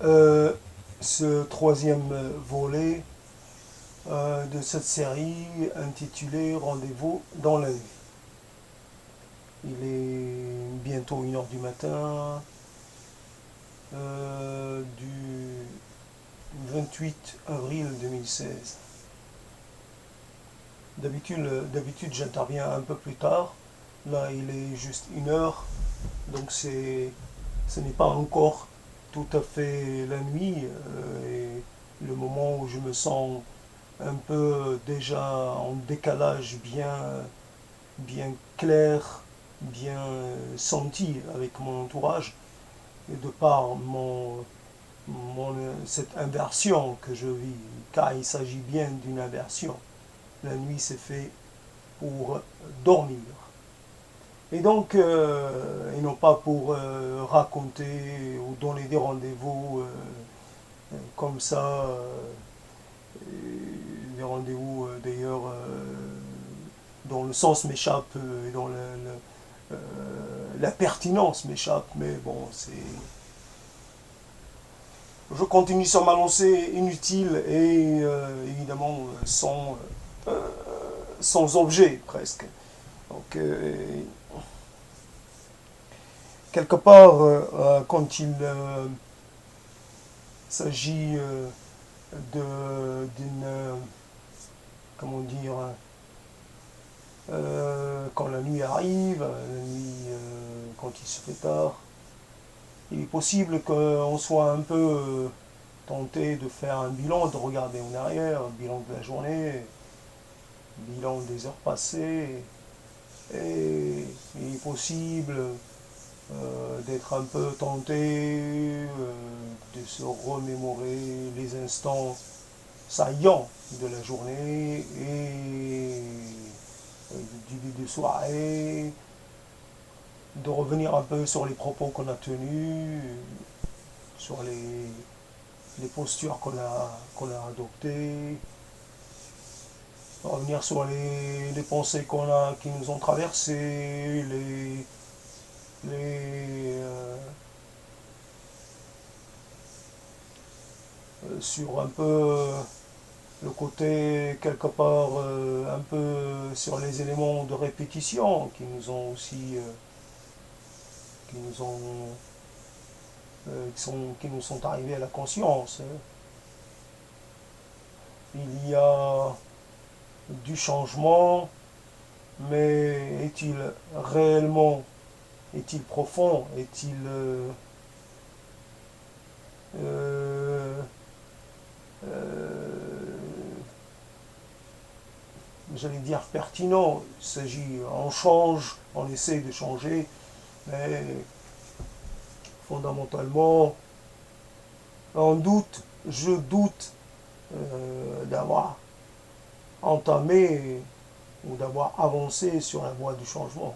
euh, ce troisième volet de cette série intitulée Rendez-vous dans la nuit. Il est bientôt 1 heure du matin du 28 avril 2016. D'habitude j'interviens un peu plus tard. Là, il est juste 1 heure, donc ce n'est pas encore tout à fait la nuit et le moment où je me sens un peu déjà en décalage bien clair, bien senti avec mon entourage, et de par cette inversion que je vis, car il s'agit bien d'une inversion. La nuit c'est fait pour dormir. Et donc, et non pas pour raconter ou donner des rendez-vous comme ça, des rendez-vous d'ailleurs dont le sens m'échappe et dont la pertinence m'échappe, mais bon, c'est. Je continue sur ma lancée inutile et évidemment sans objet presque. Donc, quelque part, quand il s'agit d'une, comment dire, quand la nuit arrive, la nuit, quand il se fait tard, il est possible qu'on soit un peu tenté de faire un bilan, de regarder en arrière, un bilan de la journée, un bilan des heures passées, et il est possible d'être un peu tenté de se remémorer les instants saillants de la journée et du début de soirée, de revenir un peu sur les propos qu'on a tenus, sur les postures qu'on a adoptées, revenir sur les pensées qui nous ont traversées, sur un peu le côté quelque part un peu sur les éléments de répétition qui nous ont aussi qui nous ont qui nous sont arrivés à la conscience. Il y a du changement, mais est-il réellement, est-il profond, est-il euh, j'allais dire pertinent. Il s'agit, on change, on essaie de changer, mais fondamentalement, on doute, je doute d'avoir entamé ou d'avoir avancé sur la voie du changement.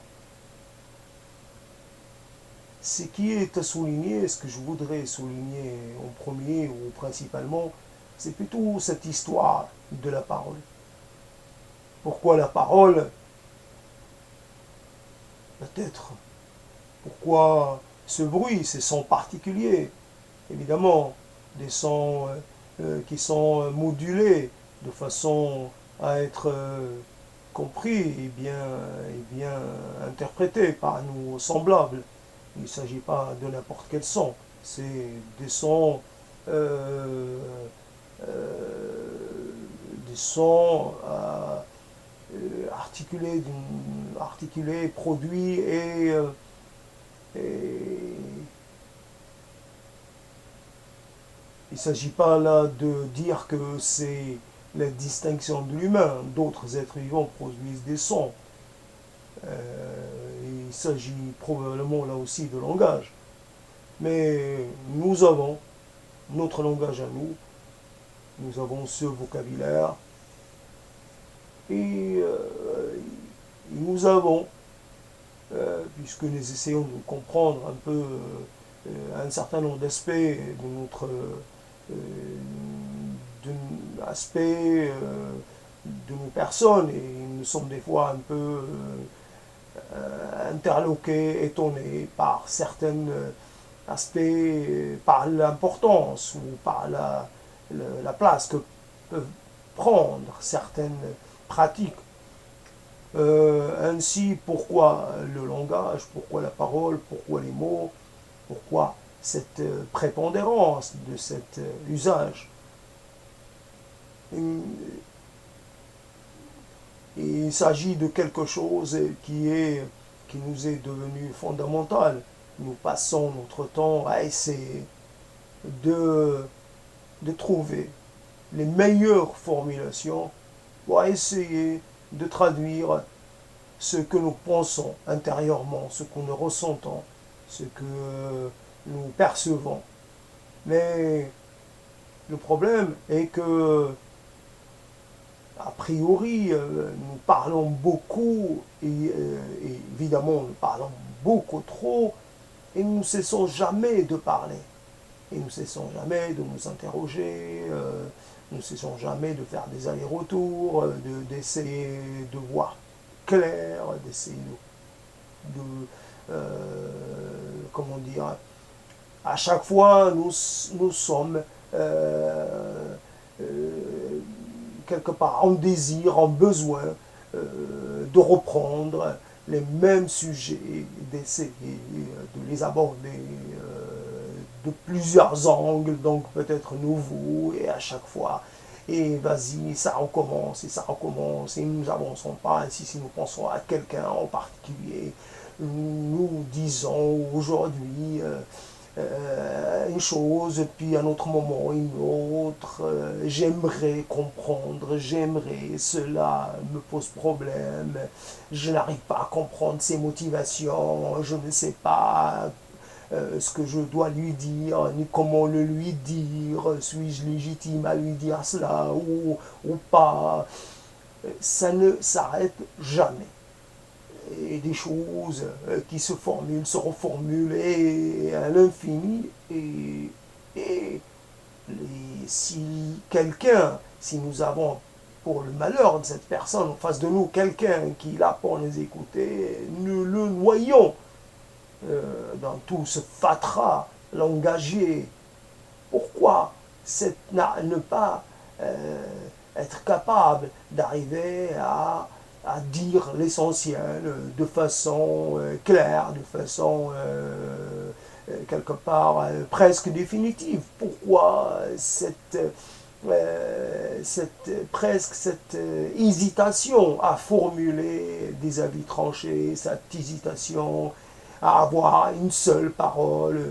Ce qui est à souligner, ce que je voudrais souligner en premier ou principalement, c'est plutôt cette histoire de la parole. Pourquoi la parole? Peut-être. Pourquoi ce bruit, ces sons particuliers? Évidemment, des sons qui sont modulés de façon à être compris et bien interprétés par nos semblables. Il ne s'agit pas de n'importe quel son. C'est des sons, euh, des sons articulés, produits et il ne s'agit pas là de dire que c'est la distinction de l'humain. D'autres êtres vivants produisent des sons. Il s'agit probablement là aussi de langage. Mais nous avons notre langage à nous, nous avons ce vocabulaire et nous avons, puisque nous essayons de comprendre un peu un certain nombre d'aspects de notre aspect de nos personnes et nous sommes des fois un peu interloqués, étonnés par certaines aspect par l'importance ou par la place que peuvent prendre certaines pratiques. Ainsi, pourquoi le langage, pourquoi la parole, pourquoi les mots, pourquoi cette prépondérance de cet usage. Il s'agit de quelque chose qui nous est devenu fondamental. Nous passons notre temps à essayer de, de trouver les meilleures formulations pour essayer de traduire ce que nous pensons intérieurement, ce que nous ressentons, ce que nous percevons. Mais le problème est que, a priori, nous parlons beaucoup, et évidemment nous parlons beaucoup trop, et nous ne cessons jamais de parler. Et nous ne cessons jamais de nous interroger, nous ne cessons jamais de faire des allers-retours, d'essayer de voir clair, d'essayer comment dire, à chaque fois nous sommes quelque part en désir, en besoin de reprendre les mêmes sujets, d'essayer de les aborder de plusieurs angles, donc peut-être nouveaux, et à chaque fois, et vas-y, ça recommence, et nous n'avançons pas, ainsi si nous pensons à quelqu'un en particulier, nous disons aujourd'hui une chose, puis à un autre moment une autre, j'aimerais comprendre, j'aimerais, cela me pose problème, je n'arrive pas à comprendre ses motivations, je ne sais pas ce que je dois lui dire, ni comment le lui dire, suis-je légitime à lui dire cela ou pas. Ça ne s'arrête jamais. Et des choses qui se formulent, se reformulent et à l'infini. Et si quelqu'un, si nous avons pour le malheur de cette personne en face de nous, quelqu'un qui est là pour nous écouter, nous le noyons dans tout ce fatras langagier. Pourquoi ne pas être capable d'arriver à dire l'essentiel de façon claire, de façon quelque part presque définitive? Pourquoi presque cette hésitation à formuler des avis tranchés, cette hésitation à avoir une seule parole,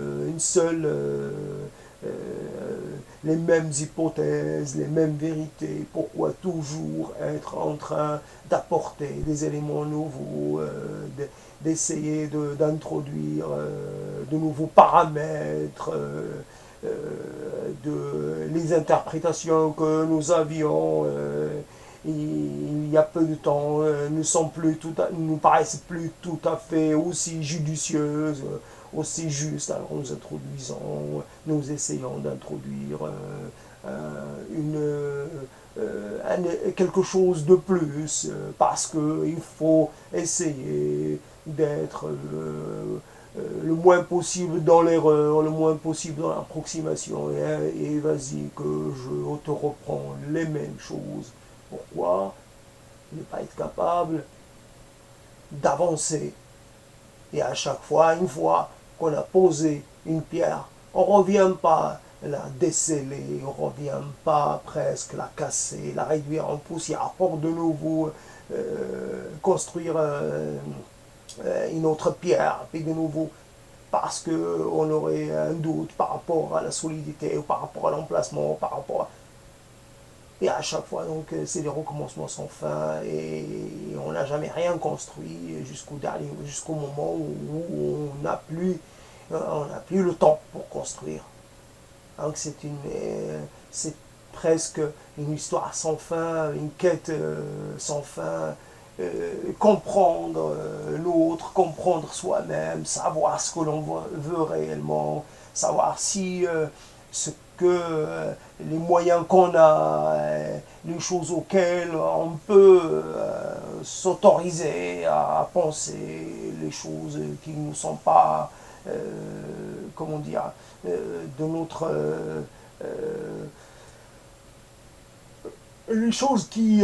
les mêmes hypothèses, les mêmes vérités? Pourquoi toujours être en train d'apporter des éléments nouveaux, d'essayer d'introduire de nouveaux paramètres, les interprétations que nous avions il y a peu de temps nous paraissent plus tout à fait aussi judicieuses, aussi justes. Alors nous essayons d'introduire quelque chose de plus, parce qu'il faut essayer d'être le moins possible dans l'erreur, le moins possible dans l'approximation, et vas-y que je te reprends les mêmes choses. Pourquoi ne pas être capable d'avancer? Et à chaque fois, une fois qu'on a posé une pierre, on ne revient pas la déceler, on ne revient pas presque la casser, la réduire en poussière pour de nouveau construire une autre pierre, puis de nouveau, parce qu'on aurait un doute par rapport à la solidité, ou par rapport à l'emplacement, par rapport à... Et à chaque fois, donc, c'est des recommencements sans fin, et on n'a jamais rien construit jusqu'au moment où on n'a plus le temps pour construire. Donc c'est presque une histoire sans fin, une quête sans fin. Comprendre l'autre, comprendre soi-même, savoir ce que l'on veut réellement, savoir si ce que les moyens qu'on a, les choses auxquelles on peut s'autoriser à penser, les choses qui ne sont pas comment dire, de notre les choses qui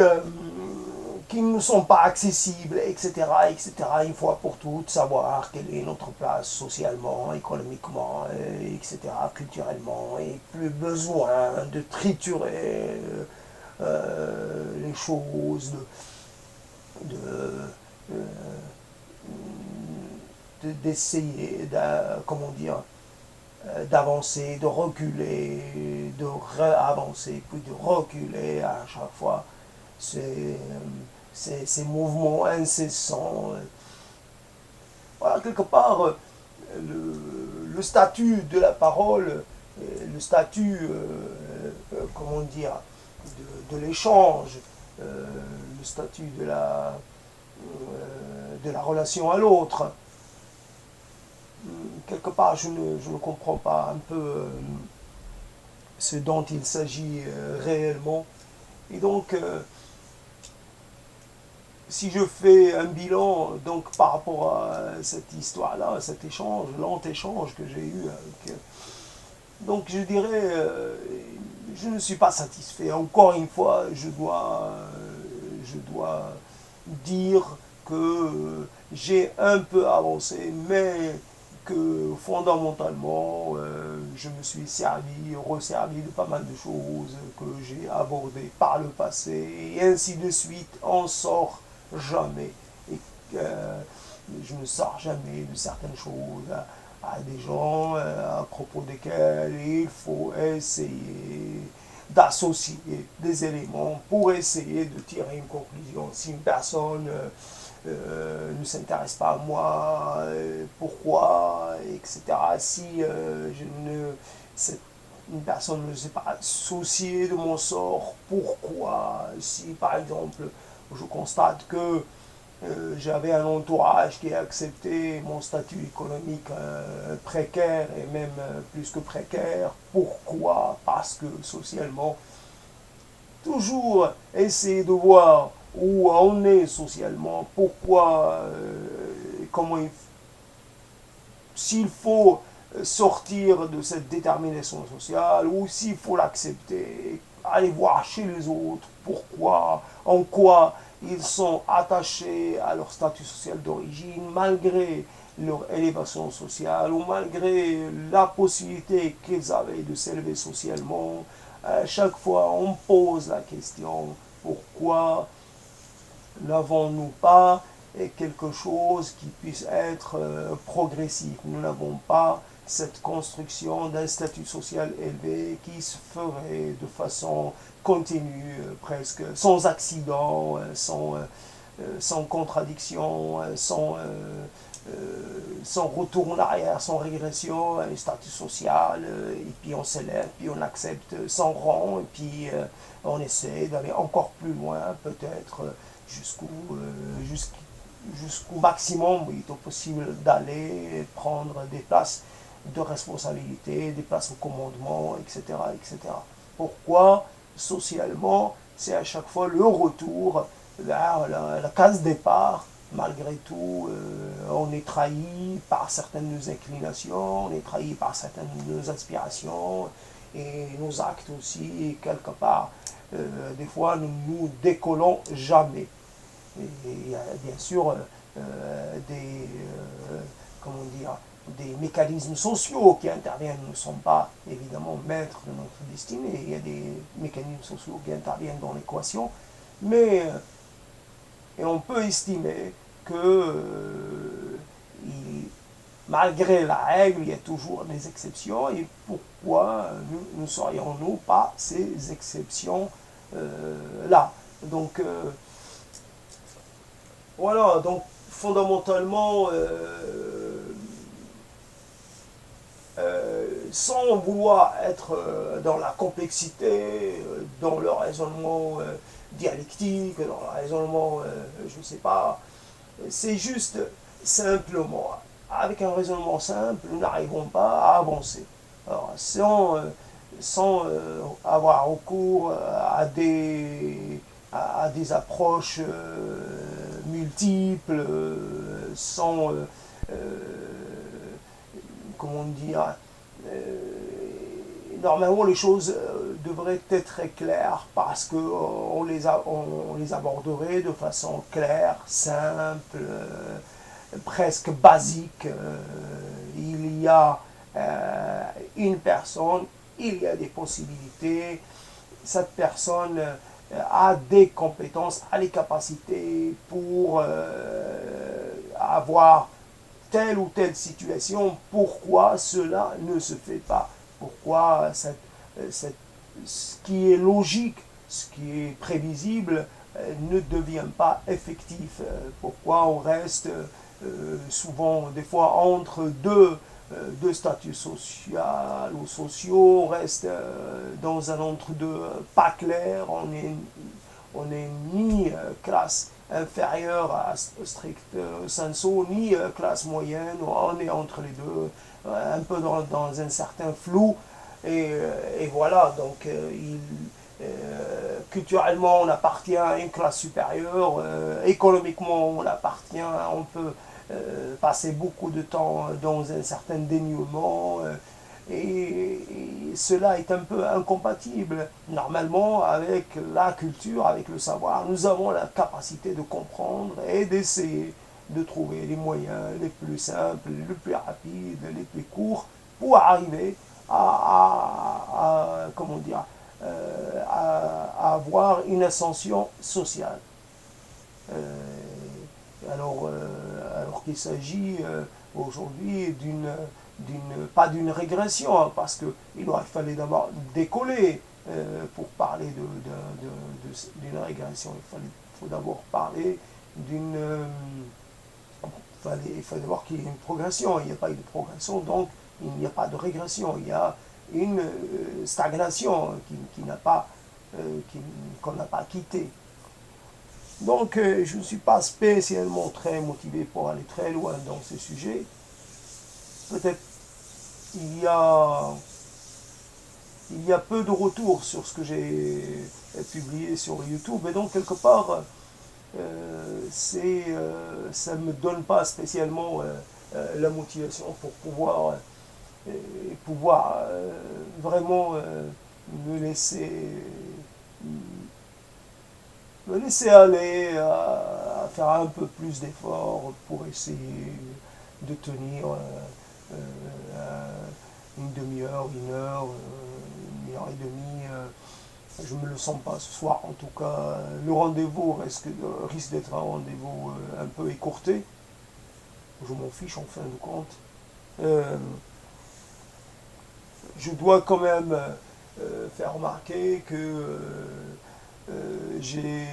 ne sont pas accessibles, etc., etc. Une fois pour toutes, savoir quelle est notre place socialement, économiquement, etc., culturellement, et plus besoin de triturer les choses, de, euh, d'essayer, comment dire, d'avancer, de reculer, de réavancer, puis de reculer à chaque fois. Ces mouvements incessants. Voilà, quelque part, le statut de la parole, le statut, comment dire, de l'échange, le statut de la relation à l'autre, quelque part, je ne comprends pas un peu ce dont il s'agit réellement. Et donc, si je fais un bilan donc par rapport à cette histoire-là, cet échange, lent échange que j'ai eu avec... donc je dirais, je ne suis pas satisfait. Encore une fois, je dois dire que j'ai un peu avancé, mais que fondamentalement, je me suis resservi de pas mal de choses que j'ai abordées par le passé, et ainsi de suite. On sort jamais. Et je ne sors jamais de certaines choses à des gens à propos desquels il faut essayer d'associer des éléments pour essayer de tirer une conclusion. Si une personne ne s'intéresse pas à moi, pourquoi, etc. Si une personne ne s'est pas souciée de mon sort, pourquoi. Si par exemple je constate que j'avais un entourage qui a accepté mon statut économique précaire et même plus que précaire. Pourquoi? Parce que socialement, toujours essayer de voir où on est socialement, pourquoi, comment s'il faut sortir de cette détermination sociale ou s'il faut l'accepter, aller voir chez les autres pourquoi, en quoi ils sont attachés à leur statut social d'origine malgré leur élévation sociale ou malgré la possibilité qu'ils avaient de s'élever socialement. À chaque fois, on pose la question pourquoi n'avons-nous pas quelque chose qui puisse être progressif. Nous n'avons pas cette construction d'un statut social élevé qui se ferait de façon continue, presque sans accident, sans contradiction, sans retour en arrière, sans régression, un statut social, et puis on s'élève, puis on accepte sans rang, et puis on essaie d'aller encore plus loin, peut-être jusqu'au maximum, oui, il est possible d'aller prendre des places de responsabilité, des places au commandement, etc., etc. Pourquoi, socialement, c'est à chaque fois le retour vers la case départ. Malgré tout, on est trahi par certaines inclinations, on est trahi par certaines aspirations, et nos actes aussi, et quelque part, des fois, nous ne nous décollons jamais. Et il y a bien sûr comment dire, des mécanismes sociaux qui interviennent. Nous ne sommes pas évidemment maîtres de notre destinée. Il y a des mécanismes sociaux qui interviennent dans l'équation, mais et on peut estimer que malgré la règle, il y a toujours des exceptions. Et pourquoi ne serions-nous pas ces exceptions-là? Donc voilà, donc fondamentalement, sans vouloir être dans la complexité, dans le raisonnement dialectique, dans le raisonnement, je ne sais pas, c'est juste simplement, avec un raisonnement simple, nous n'arrivons pas à avancer. Alors, sans avoir recours à des approches multiples, sans, comment dire, Normalement, les choses devraient être très claires parce qu'on on les aborderait de façon claire, simple, presque basique. Il y a une personne, il y a des possibilités. Cette personne a des compétences, a les capacités pour avoir telle ou telle situation. Pourquoi cela ne se fait pas? Pourquoi ce qui est logique, ce qui est prévisible, ne devient pas effectif? Pourquoi on reste souvent, des fois, entre deux statuts sociaux ou sociaux, on reste dans un entre-deux pas clair, on est ni classe inférieure à strict sensu, ni classe moyenne, on est entre les deux, un peu dans un certain flou, et voilà, donc culturellement on appartient à une classe supérieure, économiquement on appartient, on peut passer beaucoup de temps dans un certain dénuement, et cela est un peu incompatible. Normalement, avec la culture, avec le savoir, nous avons la capacité de comprendre et d'essayer de trouver les moyens les plus simples, les plus rapides, les plus courts pour arriver comment dire, à avoir une ascension sociale. Alors qu'il s'agit aujourd'hui pas d'une régression, hein, parce qu'il aurait fallu d'abord décoller pour parler d'une régression. Faut d'abord parler d'une... il fallait d'abord qu'il y ait une progression. Il n'y a pas eu de progression, donc il n'y a pas de régression. Il y a une stagnation qu'on n'a pas quittée. Donc je ne suis pas spécialement très motivé pour aller très loin dans ce sujet. Peut-être il y a peu de retours sur ce que j'ai publié sur YouTube, et donc quelque part ça ne me donne pas spécialement la motivation pour pouvoir vraiment me laisser aller à faire un peu plus d'efforts pour essayer de tenir une demi-heure, une heure et demie. Je ne me le sens pas ce soir. En tout cas, le rendez-vous risque d'être un rendez-vous un peu écourté. Je m'en fiche en fin de compte. Je dois quand même faire remarquer que j'ai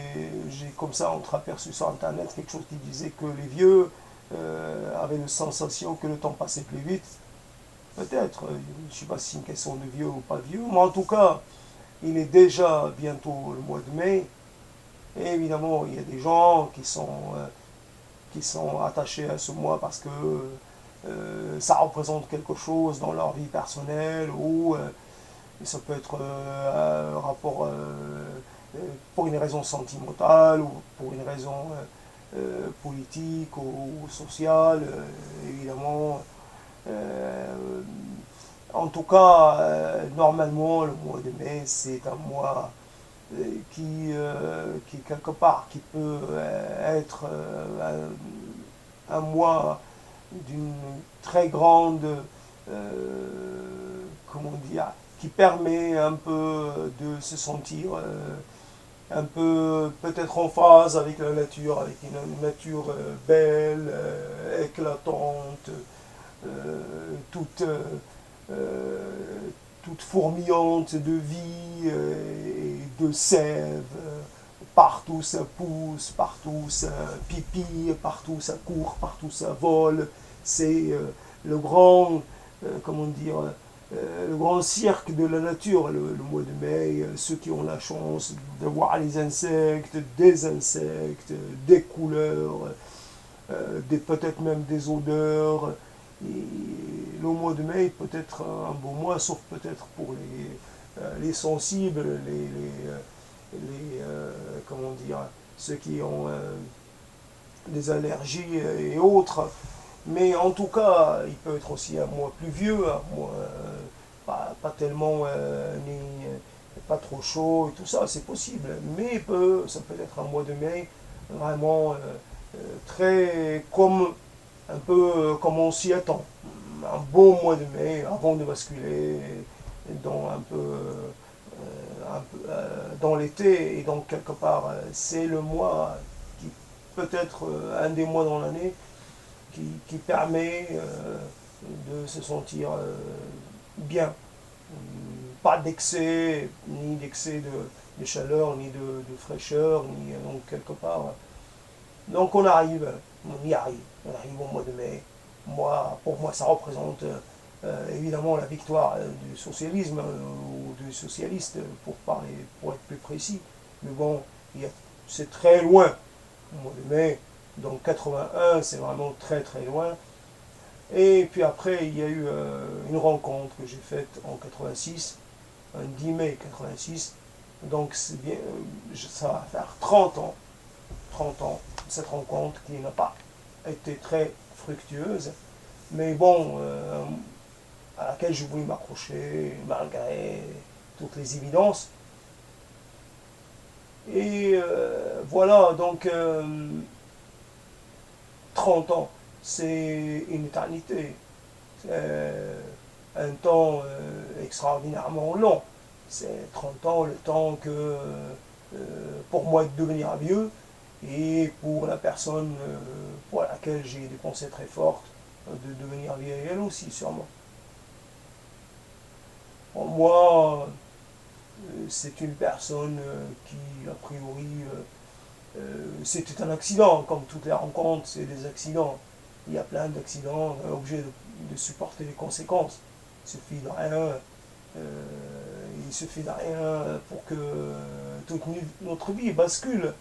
comme ça entreaperçu sur Internet quelque chose qui disait que les vieux avaient la sensation que le temps passait plus vite. Peut-être, je ne sais pas si c'est une question de vieux ou pas vieux, mais en tout cas, il est déjà bientôt le mois de mai, et évidemment, il y a des gens qui sont attachés à ce mois parce que ça représente quelque chose dans leur vie personnelle, ou ça peut être un rapport pour une raison sentimentale, ou pour une raison politique ou sociale, évidemment. En tout cas, normalement, le mois de mai, c'est un mois qui quelque part, qui peut être un mois d'une très grande, comment dire, qui permet un peu de se sentir un peu peut-être en phase avec la nature, avec une nature belle, éclatante, toute, toute fourmillante de vie et de sève. Partout ça pousse, partout ça pipi, partout ça court, partout ça vole. C'est le grand, comment dire, le grand cirque de la nature, le mois de mai. Ceux qui ont la chance de voir les insectes, des couleurs, peut-être même des odeurs. Et le mois de mai peut être un beau mois, sauf peut-être pour les sensibles, comment dire, ceux qui ont des allergies et autres. Mais en tout cas, il peut être aussi un mois pluvieux, un mois pas tellement, pas trop chaud et tout ça, c'est possible. Mais ça peut être un mois de mai vraiment très comme un peu comme on s'y attend. Un beau mois de mai avant de basculer dans dans l'été et donc quelque part c'est le mois qui peut être un des mois dans l'année qui permet de se sentir bien. Pas d'excès, ni d'excès de chaleur, ni de fraîcheur, ni donc quelque part. Donc on arrive, on y arrive, on arrive au mois de mai. Pour moi, ça représente évidemment la victoire du socialisme ou du socialiste, pour être plus précis. Mais bon, c'est très loin, au mois de mai. Donc 81, c'est vraiment très très loin. Et puis après, il y a eu une rencontre que j'ai faite en 86, un 10 mai 86. Donc c'est bien, ça va faire 30 ans, cette rencontre qui n'a pas été très fructueuse, mais bon, à laquelle je voulais m'accrocher malgré toutes les évidences. Et voilà, donc 30 ans, c'est une éternité. C'est un temps extraordinairement long. C'est 30 ans, le temps que pour moi de devenir vieux, et pour la personne pour laquelle j'ai des pensées très fortes, de devenir vieille elle aussi, sûrement. Pour moi, c'est une personne qui, a priori, c'était un accident, comme toutes les rencontres, c'est des accidents. Il y a plein d'accidents, on est obligé de supporter les conséquences. Il suffit de rien, il suffit de rien pour que toute notre vie bascule.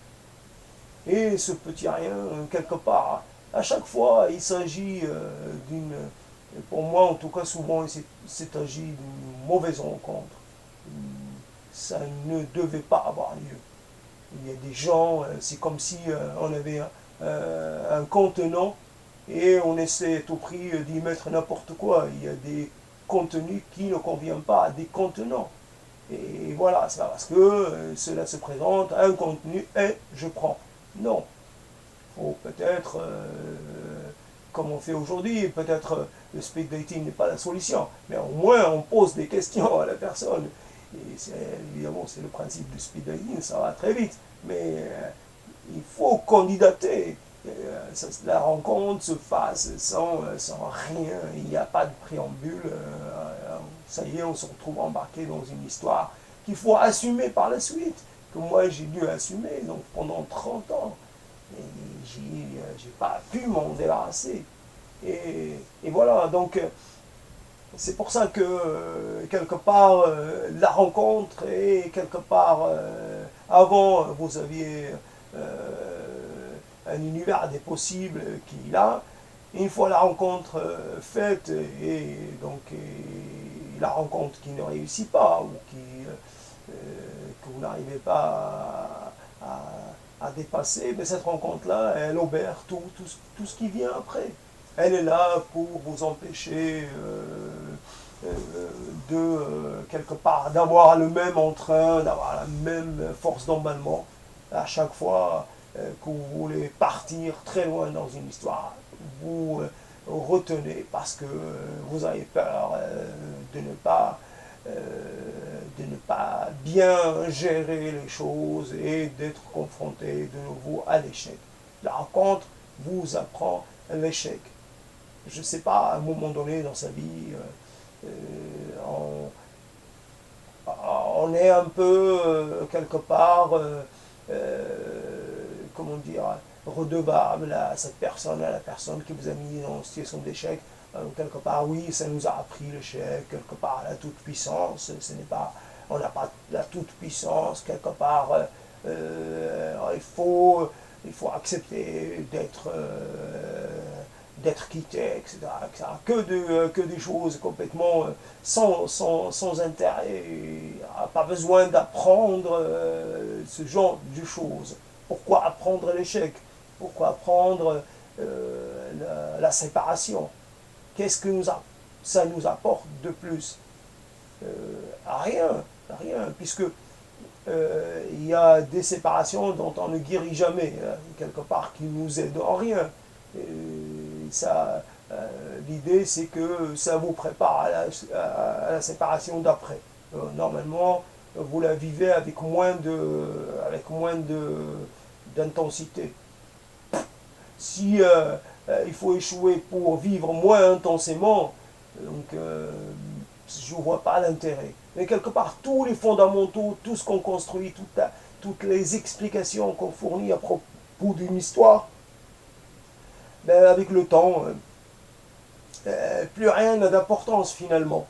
Et ce petit rien, quelque part, à chaque fois, il s'agit d'une, pour moi en tout cas souvent, il s'agit d'une mauvaise rencontre. Ça ne devait pas avoir lieu. Il y a des gens, c'est comme si on avait un contenant et on essaie à tout prix d'y mettre n'importe quoi. Il y a des contenus qui ne conviennent pas à des contenants. Et voilà, c'est pas parce que cela se présente, un contenu et je prends. Non. Il faut peut-être, comme on fait aujourd'hui, peut-être le speed dating n'est pas la solution, mais au moins on pose des questions à la personne. Et évidemment, c'est le principe du speed dating, ça va très vite. Mais il faut candidater. La rencontre se fasse sans rien. Il n'y a pas de préambule. Ça y est, on se retrouve embarqué dans une histoire qu'il faut assumer par la suite. Que moi, j'ai dû assumer donc, pendant 30 ans. Et j'ai pas pu m'en débarrasser. Et voilà, donc c'est pour ça que quelque part la rencontre et quelque part avant vous aviez un univers des possibles qui est là. Une fois la rencontre faite et donc la rencontre qui ne réussit pas ou que vous n'arrivez pas à dépasser, mais cette rencontre-là, elle obère tout ce qui vient après. Elle est là pour vous empêcher quelque part, d'avoir le même entrain, d'avoir la même force d'emballement à chaque fois que vous voulez partir très loin dans une histoire. Vous retenez parce que vous avez peur de ne pas bien gérer les choses et d'être confronté de nouveau à l'échec. La rencontre vous apprend l'échec. Je ne sais pas, à un moment donné dans sa vie, on est un peu, quelque part, comment dire, redevable à cette personne, à la personne qui vous a mis en situation d'échec. Quelque part, oui, ça nous a appris l'échec, quelque part, la toute-puissance, on n'a pas la toute-puissance, quelque part, il faut accepter d'être quitté, etc., etc. Que des choses complètement sans intérêt. Il n'y a pas besoin d'apprendre ce genre de choses. Pourquoi apprendre l'échec? Pourquoi apprendre la séparation? Qu'est-ce que ça nous apporte de plus? Rien, rien, puisque il y a des séparations dont on ne guérit jamais, hein, quelque part, qui nous aident en rien. Ça, l'idée, c'est que ça vous prépare à la séparation d'après. Normalement, vous la vivez avec moins d'intensité. Si il faut échouer pour vivre moins intensément, donc je ne vois pas l'intérêt. Mais quelque part, tous les fondamentaux, tout ce qu'on construit, toutes les explications qu'on fournit à propos d'une histoire, ben, avec le temps, plus rien n'a d'importance finalement.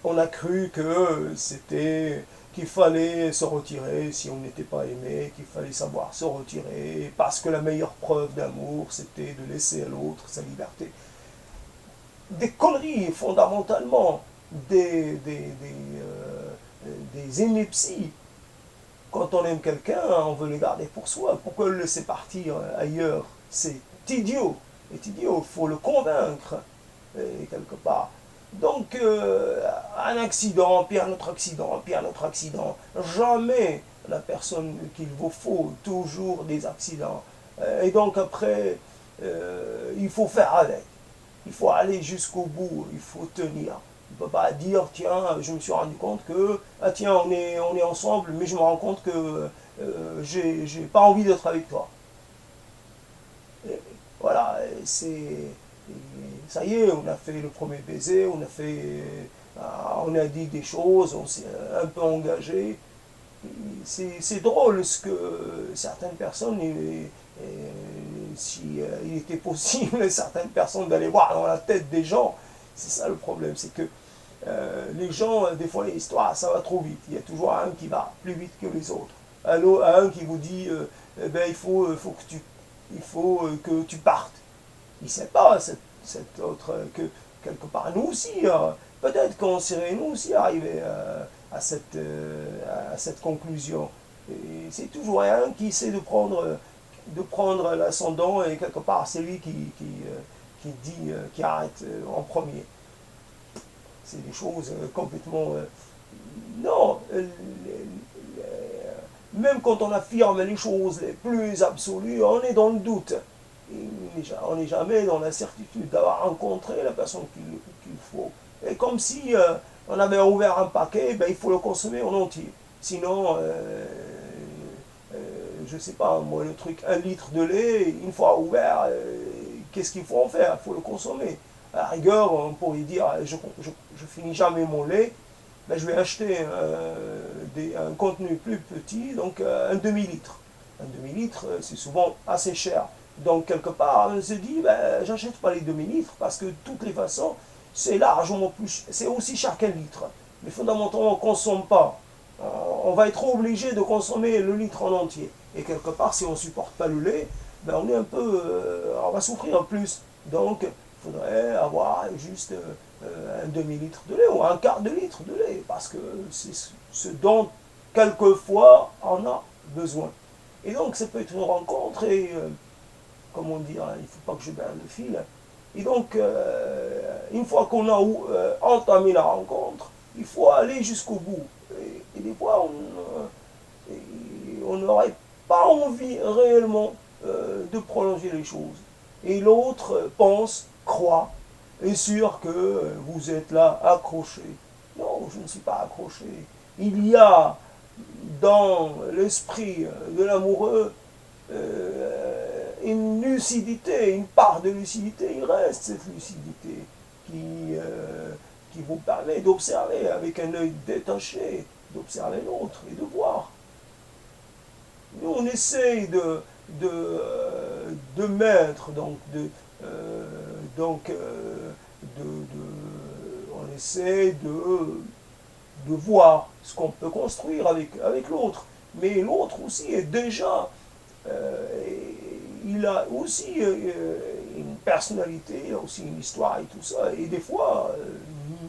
On a cru que c'était qu'il fallait se retirer si on n'était pas aimé, qu'il fallait savoir se retirer, parce que la meilleure preuve d'amour, c'était de laisser à l'autre sa liberté. Des conneries, fondamentalement, des inepties. Quand on aime quelqu'un, on veut le garder pour soi. Pourquoi le laisser partir ailleurs? C'est idiot. C'est idiot, il faut le convaincre, quelque part. Donc, un accident, puis un autre accident, puis un autre accident. Jamais la personne qu'il vous faut, toujours des accidents. Et donc après, il faut faire avec. Il faut aller jusqu'au bout, il faut tenir. On ne peut pas dire, tiens, je me suis rendu compte que, ah tiens, on est ensemble, mais je me rends compte que j'ai pas envie d'être avec toi. Et voilà, ça y est, on a fait le premier baiser, on a dit des choses, on s'est un peu engagé. C'est drôle ce que certaines personnes, si il était possible, certaines personnes d'aller voir dans la tête des gens, c'est ça le problème, c'est que les gens, des fois les histoires, ça va trop vite. Il y a toujours un qui va plus vite que les autres. Un qui vous dit, eh ben, il faut que tu partes. Il ne sait pas, cet autre, que quelque part, nous aussi, peut-être qu'on serait nous aussi arrivés à cette conclusion. C'est toujours un qui essaie de prendre l'ascendant et quelque part c'est lui qui dit, qui arrête en premier. C'est des choses complètement... non, même quand on affirme les choses les plus absolues, on est dans le doute. On n'est jamais dans la certitude d'avoir rencontré la personne qu'il faut. Et comme si on avait ouvert un paquet, ben, il faut le consommer en entier. Sinon, je ne sais pas, moi, le truc, 1 litre de lait, une fois ouvert, qu'est-ce qu'il faut en faire? Il faut le consommer. À la rigueur, on pourrait dire, je finis jamais mon lait, ben, je vais acheter un contenu plus petit, donc un demi-litre. Un demi-litre, c'est souvent assez cher. Donc, quelque part, on se dit, ben, j'achète pas les demi-litres parce que de toutes les façons, c'est largement plus, c'est aussi cher qu'un litre. Mais fondamentalement, on ne consomme pas. On va être obligé de consommer le litre en entier. Et quelque part, si on ne supporte pas le lait, ben on est un peu, on va souffrir en plus. Donc, il faudrait avoir juste un demi-litre de lait ou un quart de litre de lait, parce que c'est ce dont quelquefois on a besoin. Et donc, ça peut être une rencontre et, comment dire, il ne faut pas que je perde le fil. Et donc, une fois qu'on a entamé la rencontre, il faut aller jusqu'au bout. Et des fois, on n'aurait pas envie réellement de prolonger les choses. Et l'autre pense, croit, est sûr que vous êtes là accroché. Non, je ne suis pas accroché. Il y a dans l'esprit de l'amoureux une lucidité, une part de lucidité. Il reste cette lucidité qui vous permet d'observer avec un œil détaché, d'observer l'autre et de voir. Nous, on essaye de mettre, on essaie de voir ce qu'on peut construire avec l'autre. Mais l'autre aussi est déjà, il a aussi une personnalité, il a aussi une histoire et tout ça. Et des fois,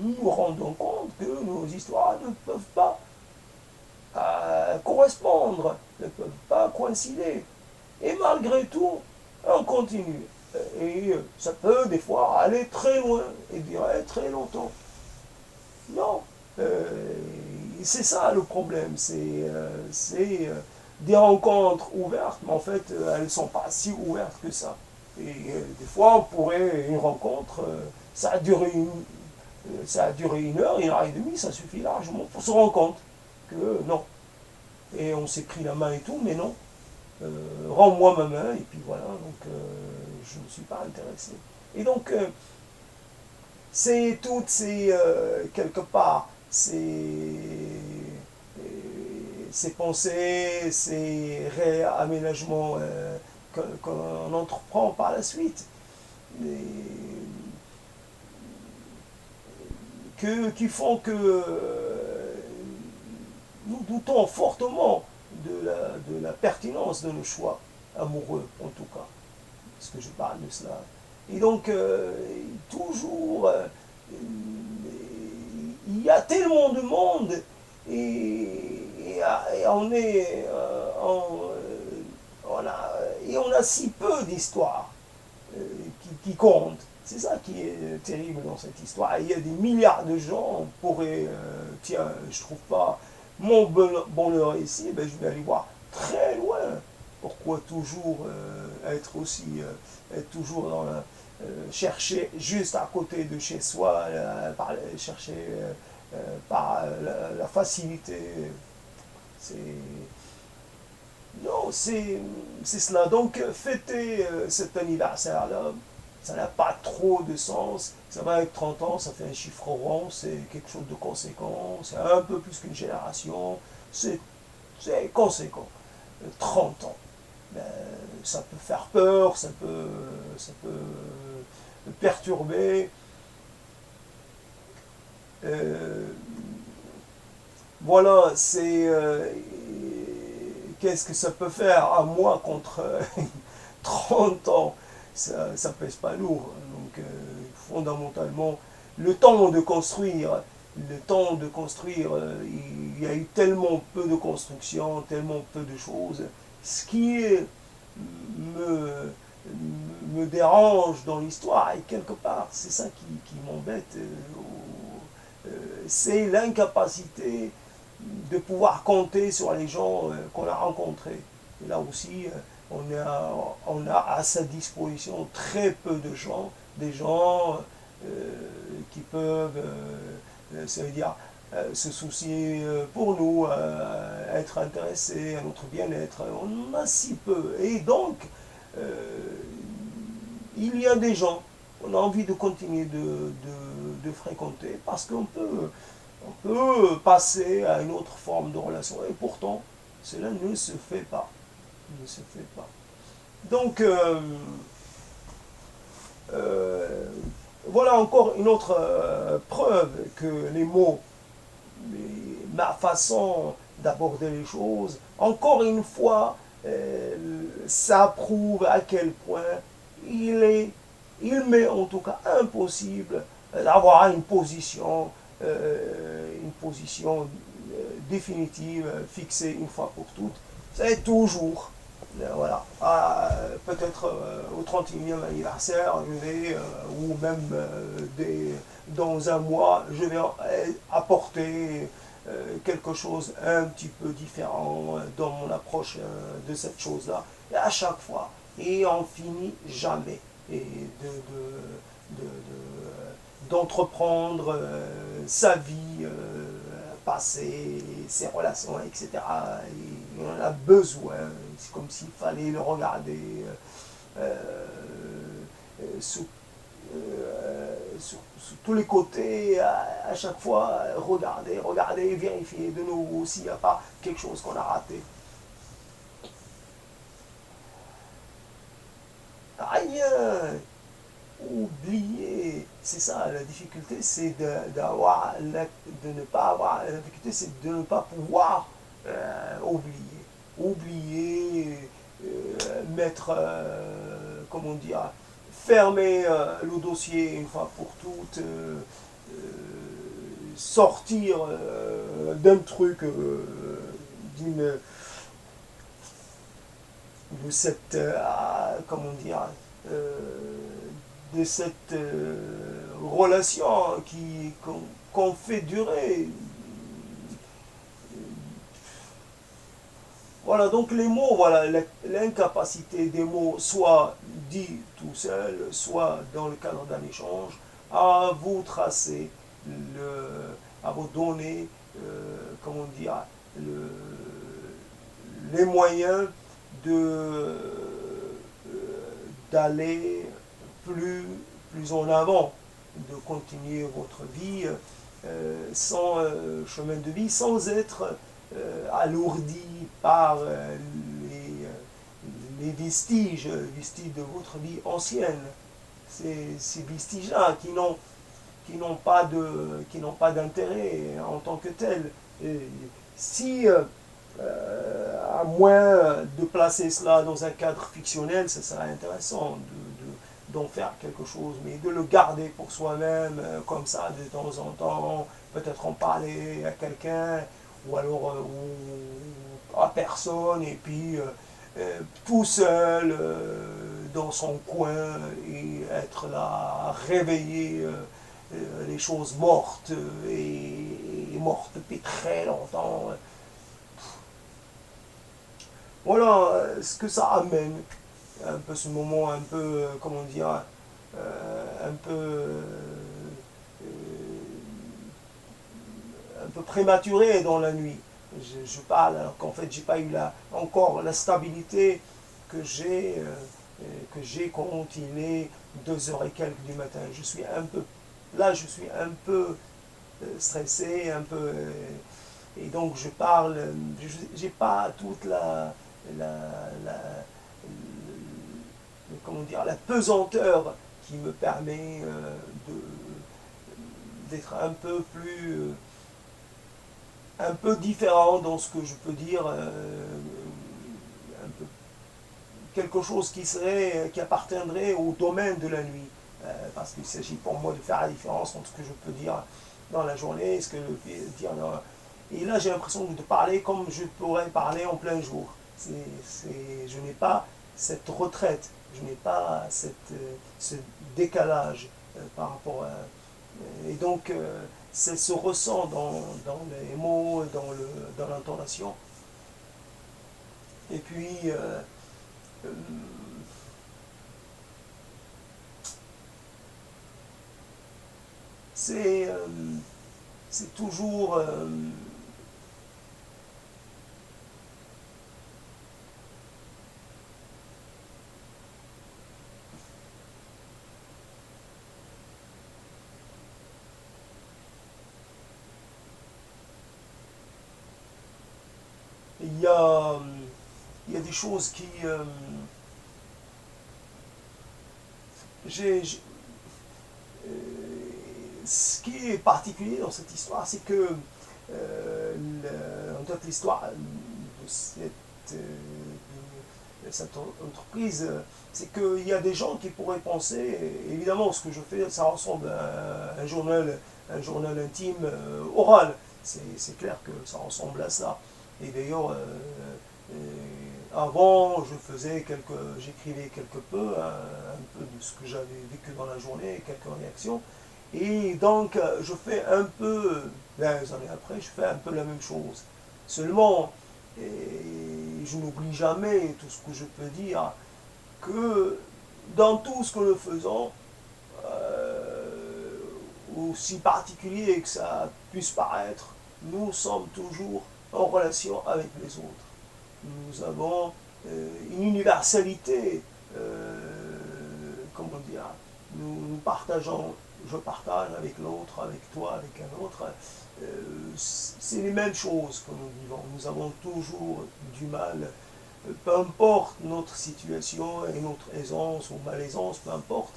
nous nous rendons compte que nos histoires ne peuvent pas correspondre, ne peuvent pas coïncider. Et malgré tout, on continue. Et ça peut des fois aller très loin et durer très longtemps. Non, c'est ça le problème, des rencontres ouvertes, mais en fait, elles ne sont pas si ouvertes que ça. Et des fois, on pourrait, une rencontre, ça a duré 1 heure et demie, ça suffit largement pour se rendre compte que non. Et on s'est pris la main et tout, mais non. Rends-moi ma main, et puis voilà, donc je ne suis pas intéressé. Et donc, c'est toutes ces, quelque part, ces pensées, ces réaménagements qu'on entreprend par la suite, qui font que nous doutons fortement de la pertinence de nos choix amoureux, en tout cas, parce que je parle de cela. Et donc, toujours, il y a tellement de monde et on est, et on a si peu d'histoires qui comptent. C'est ça qui est terrible dans cette histoire. Il y a des milliards de gens, on pourrait, tiens, je trouve pas mon bonheur ici, ben je vais aller voir très loin. Pourquoi toujours être toujours dans chercher juste à côté de chez soi, chercher par la facilité. C'est non, c'est cela. Donc fêter cet anniversaire-là, ça n'a pas trop de sens. Ça va avec 30 ans, ça fait un chiffre rond, c'est quelque chose de conséquent, c'est un peu plus qu'une génération, c'est conséquent. 30 ans. Ben, ça peut faire peur, ça peut perturber. Euh, voilà, qu'est-ce que ça peut faire à moi contre 30 ans? Ça pèse pas lourd. Donc, fondamentalement, le temps de construire, il y a eu tellement peu de construction, tellement peu de choses. Ce qui me, me dérange dans l'histoire, et quelque part, c'est ça qui m'embête, c'est l'incapacité de pouvoir compter sur les gens qu'on a rencontrés. Et là aussi, on a à sa disposition très peu de gens, des gens qui peuvent, ça veut dire, se soucier pour nous, être intéressés à notre bien-être. On en a si peu. Et donc, il y a des gens qu'on a envie de continuer de fréquenter parce on peut passer à une autre forme de relation. Et pourtant, cela ne se fait pas. Ne se fait pas. Donc, euh, voilà encore une autre preuve que les mots, ma façon d'aborder les choses, encore une fois, ça prouve à quel point il m'est en tout cas impossible d'avoir une position définitive, fixée une fois pour toutes. C'est toujours, voilà, peut-être au 31e anniversaire, je vais, ou même dans un mois, je vais apporter quelque chose un petit peu différent dans mon approche de cette chose-là. Et à chaque fois, et on finit jamais et d'entreprendre sa vie passée, ses relations, etc. Et on en a besoin. C'est comme s'il fallait le regarder euh, sous, sous tous les côtés, à chaque fois, regarder, vérifier de nouveau s'il n'y a pas quelque chose qu'on a raté. Rien, oublier. C'est ça, la difficulté, c'est de ne pas avoir, la difficulté, c'est de ne pas pouvoir oublier. Oublier, mettre, comment dire, fermer le dossier une fois pour toutes, sortir d'un truc, d'une, de cette, comment dire, de cette relation qu'on fait durer. Voilà, donc les mots, voilà, l'incapacité des mots, soit dit tout seul, soit dans le cadre d'un échange, à vous tracer, à vous donner, comment dire, les moyens de d'aller plus en avant, de continuer votre vie sans chemin de vie, sans être alourdi par les vestiges de votre vie ancienne. Ces vestiges-là qui n'ont pas d'intérêt en tant que tels. Et si, à moins de placer cela dans un cadre fictionnel, ce serait intéressant d'en faire quelque chose, mais de le garder pour soi-même, comme ça, de temps en temps, peut-être en parler à quelqu'un, ou alors à personne, et puis tout seul dans son coin, et être là à réveiller les choses mortes, et mortes depuis très longtemps. Voilà ce que ça amène, un peu ce moment, un peu, comment dire, un peu prématuré dans la nuit. Je parle alors qu'en fait j'ai pas eu encore la stabilité que j'ai quand il est 2 heures et quelques du matin. Je suis un peu stressé, un peu et donc je parle, j'ai pas toute la, la- comment dire, la pesanteur qui me permet d'être un peu différent dans ce que je peux dire, un peu, quelque chose qui appartiendrait au domaine de la nuit. Parce qu'il s'agit pour moi de faire la différence entre ce que je peux dire dans la journée et ce que je peux dire dans la... Et là, j'ai l'impression de parler comme je pourrais parler en plein jour. Je n'ai pas cette retraite, je n'ai pas ce décalage par rapport à... Et donc, ça se ressent dans les mots, dans l'intonation. Et puis, euh, c'est c'est toujours... il y a, il y a des choses qui... j'ai, euh, ce qui est particulier dans cette histoire, c'est que en toute l'histoire de cette entreprise, c'est qu'il y a des gens qui pourraient penser, évidemment, ce que je fais, ça ressemble à un journal intime oral. C'est clair que ça ressemble à ça. Et d'ailleurs, avant, j'écrivais quelque peu, un peu de ce que j'avais vécu dans la journée, quelques réactions. Et donc, je fais un peu, des années après, je fais un peu la même chose. Seulement, et je n'oublie jamais tout ce que je peux dire, que dans tout ce que nous faisons, aussi particulier que ça puisse paraître, nous sommes toujours en relation avec les autres. Nous avons une universalité, comment dire, nous partageons, je partage avec l'autre, avec toi, avec un autre, c'est les mêmes choses que nous vivons. Nous avons toujours du mal, peu importe notre situation et notre aisance ou malaisance, peu importe,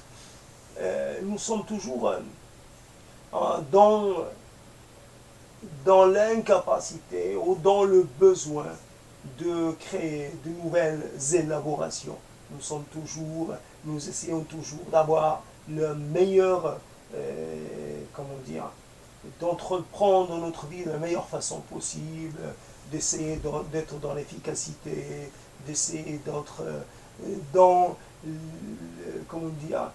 nous sommes toujours dans, dans l'incapacité ou dans le besoin de créer de nouvelles élaborations. Nous essayons toujours d'avoir le meilleur, comment dire, d'entreprendre notre vie de la meilleure façon possible, d'essayer d'être dans l'efficacité, d'essayer d'être dans, comment dire,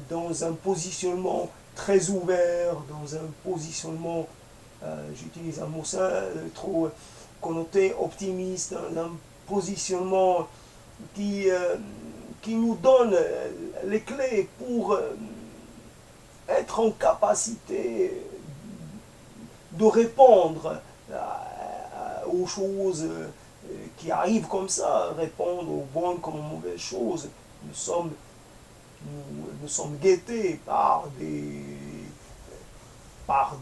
dans un positionnement très ouvert, dans un positionnement, j'utilise un mot ça, trop connoté optimiste, dans un positionnement qui nous donne les clés pour être en capacité de répondre aux choses qui arrivent comme ça, répondre aux bonnes comme aux mauvaises choses. Nous sommes, nous sommes guettés par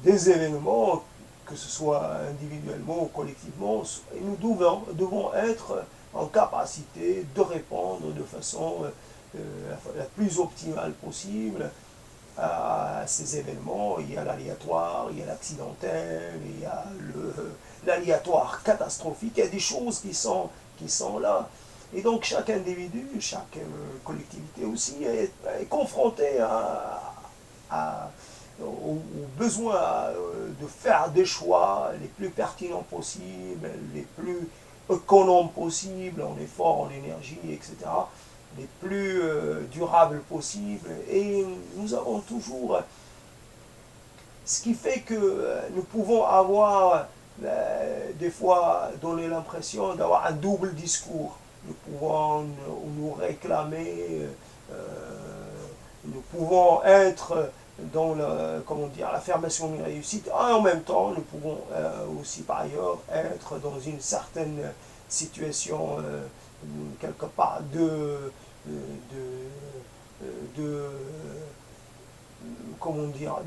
des événements, que ce soit individuellement ou collectivement, et nous devons être en capacité de répondre de façon la plus optimale possible à ces événements. Il y a l'aléatoire, il y a l'accidentel, il y a l'aléatoire catastrophique, il y a des choses qui sont là. Et donc chaque individu, chaque collectivité aussi est confronté au besoin de faire des choix les plus pertinents possibles, les plus économes possibles en effort, en énergie, etc., les plus durables possibles. Et nous avons toujours ce qui fait que nous pouvons avoir des fois donner l'impression d'avoir un double discours. Nous pouvons nous réclamer, nous pouvons être dans l'affirmation d'une réussite, et en même temps nous pouvons aussi par ailleurs être dans une certaine situation quelque part de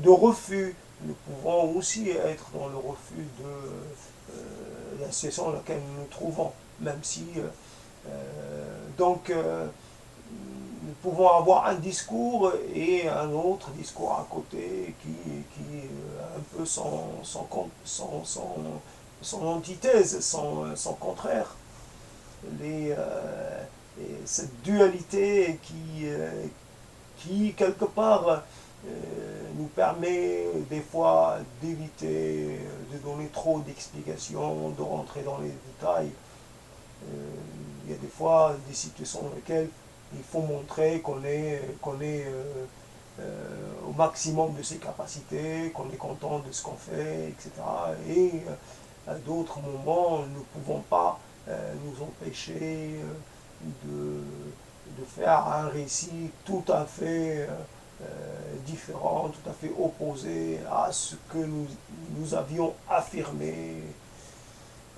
refus. Nous pouvons aussi être dans le refus de la situation dans laquelle nous nous trouvons, même si nous pouvons avoir un discours et un autre discours à côté qui un peu son antithèse, son contraire. Cette dualité qui quelque part nous permet des fois d'éviter de donner trop d'explications, de rentrer dans les détails. Il y a des fois des situations dans lesquelles il faut montrer qu'on est au maximum de ses capacités, qu'on est content de ce qu'on fait, etc. Et à d'autres moments, nous ne pouvons pas nous empêcher de faire un récit tout à fait différent, tout à fait opposé à ce que nous avions affirmé.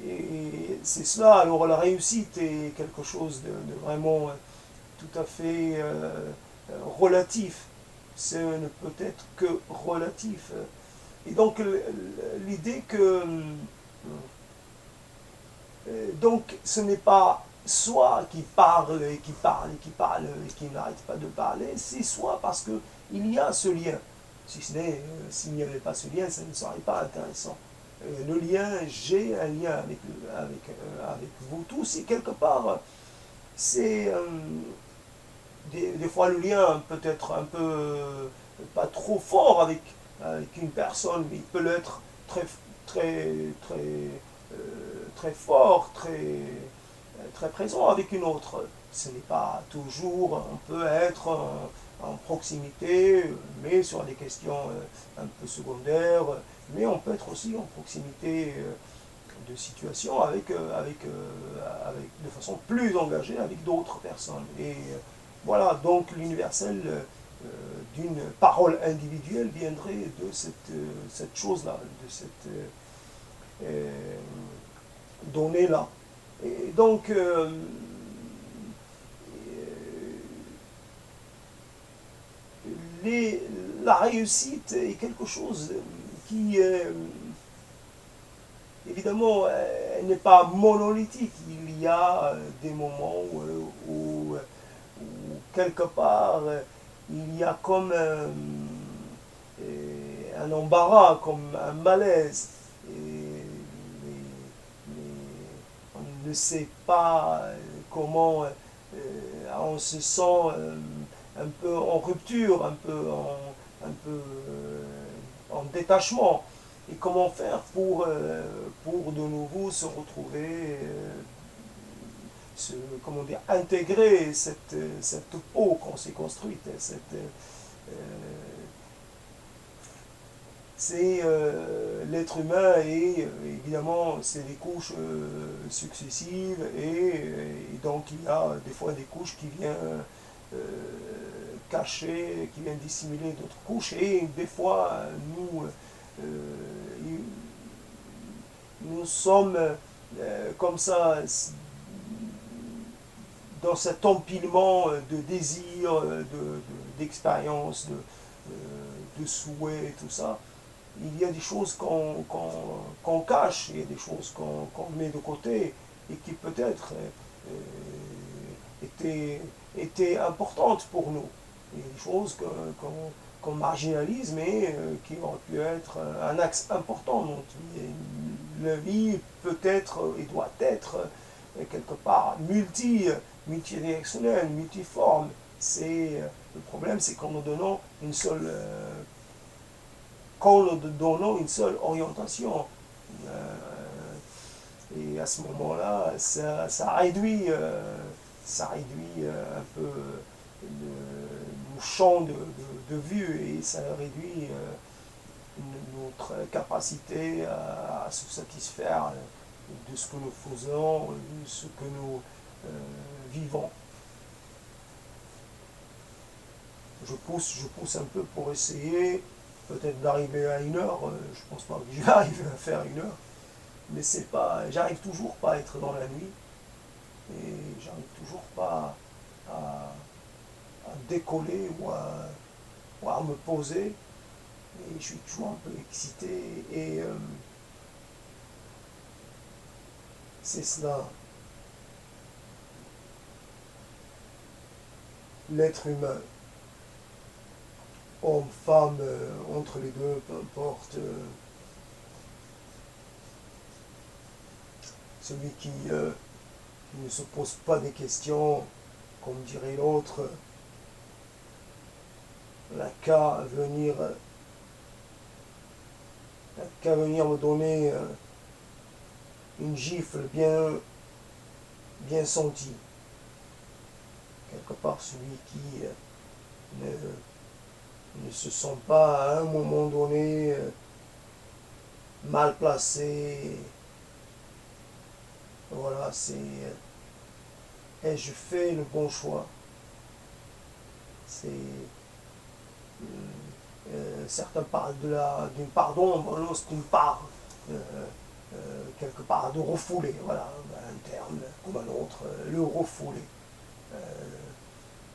Et c'est cela, alors la réussite est quelque chose de vraiment tout à fait relatif. Ce ne peut être que relatif. Et donc l'idée que donc ce n'est pas soi qui parle et qui parle et qui parle et qui n'arrête pas de parler, c'est soi parce qu'il y a ce lien. Si ce n'est, s'il n'y avait pas ce lien, ça ne serait pas intéressant. Le lien, j'ai un lien avec vous tous, et quelque part, c'est des fois le lien peut être un peu pas trop fort avec une personne, mais il peut l'être très, très, très, très fort, très présent avec une autre. Ce n'est pas toujours, on peut être en proximité, mais sur des questions un peu secondaires, mais on peut être aussi en proximité de situations de façon plus engagée avec d'autres personnes. Et voilà, donc l'universel d'une parole individuelle viendrait de cette chose-là, de cette donnée-là. Et donc, la réussite est quelque chose qui, évidemment, n'est pas monolithique. Il y a des moments où quelque part, il y a comme un embarras, comme un malaise. On ne sait pas comment, on se sent un peu en rupture, un peu en détachement. Et comment faire pour de nouveau se retrouver, comment dire, intégrer cette peau qu'on s'est construite, c'est l'être humain et évidemment c'est des couches successives et donc il y a des fois des couches qui viennent euh, cacher, qui viennent dissimuler d'autres couches et des fois nous sommes comme ça dans cet empilement de désirs, d'expériences, de souhaits et tout ça. Il y a des choses qu'on cache, il y a des choses qu'on met de côté et qui peut-être étaient importantes pour nous. Il y a des choses qu'on marginalise mais qui auraient pu être un axe important. Donc, la vie peut être et doit être quelque part multidirectionnelle, multiforme. Le problème, c'est qu'en nous donnant une seule orientation. Et à ce moment-là, ça réduit un peu le champ de vue et ça réduit notre capacité à se satisfaire de ce que nous faisons, de ce que nous vivons. Je pousse un peu pour essayer peut-être d'arriver à 1 heure. Je pense pas que je vais arriver à faire 1 heure, mais c'est pas, j'arrive toujours pas à être dans la nuit et j'arrive toujours pas à décoller ou à me poser et je suis toujours un peu excité et c'est cela. L'être humain, homme, femme, entre les deux, peu importe. Celui qui ne se pose pas des questions, comme dirait l'autre, n'a qu'à venir me donner une gifle bien sentie. Quelque part, celui qui ne se sent pas à un moment donné mal placé. Voilà, ai-je fait le bon choix? Certains parlent d'une part d'ombre, lorsqu'on parle quelque part de refoulé, voilà, un terme comme un autre, le refoulé.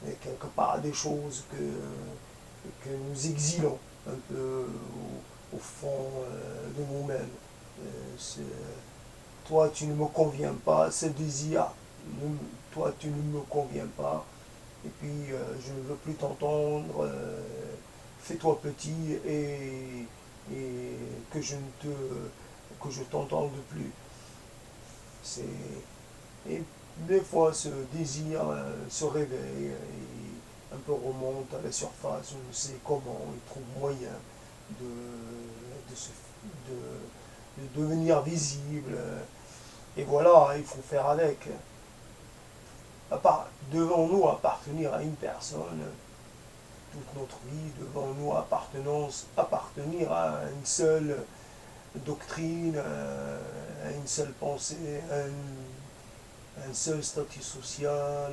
Et quelque part des choses que nous exilons un peu au fond de nous-mêmes. Toi tu ne me conviens pas, ce désir, toi tu ne me conviens pas, et puis je ne veux plus t'entendre, fais-toi petit et que je t'entende plus. Et des fois ce désir se réveille et un peu remonte à la surface, on ne sait comment, il trouve moyen de, de devenir visible. Et voilà, il faut faire avec. Devons-nous appartenir à une personne toute notre vie? Devons-nous appartenir à une seule doctrine, à une seule pensée, à un seul statut social?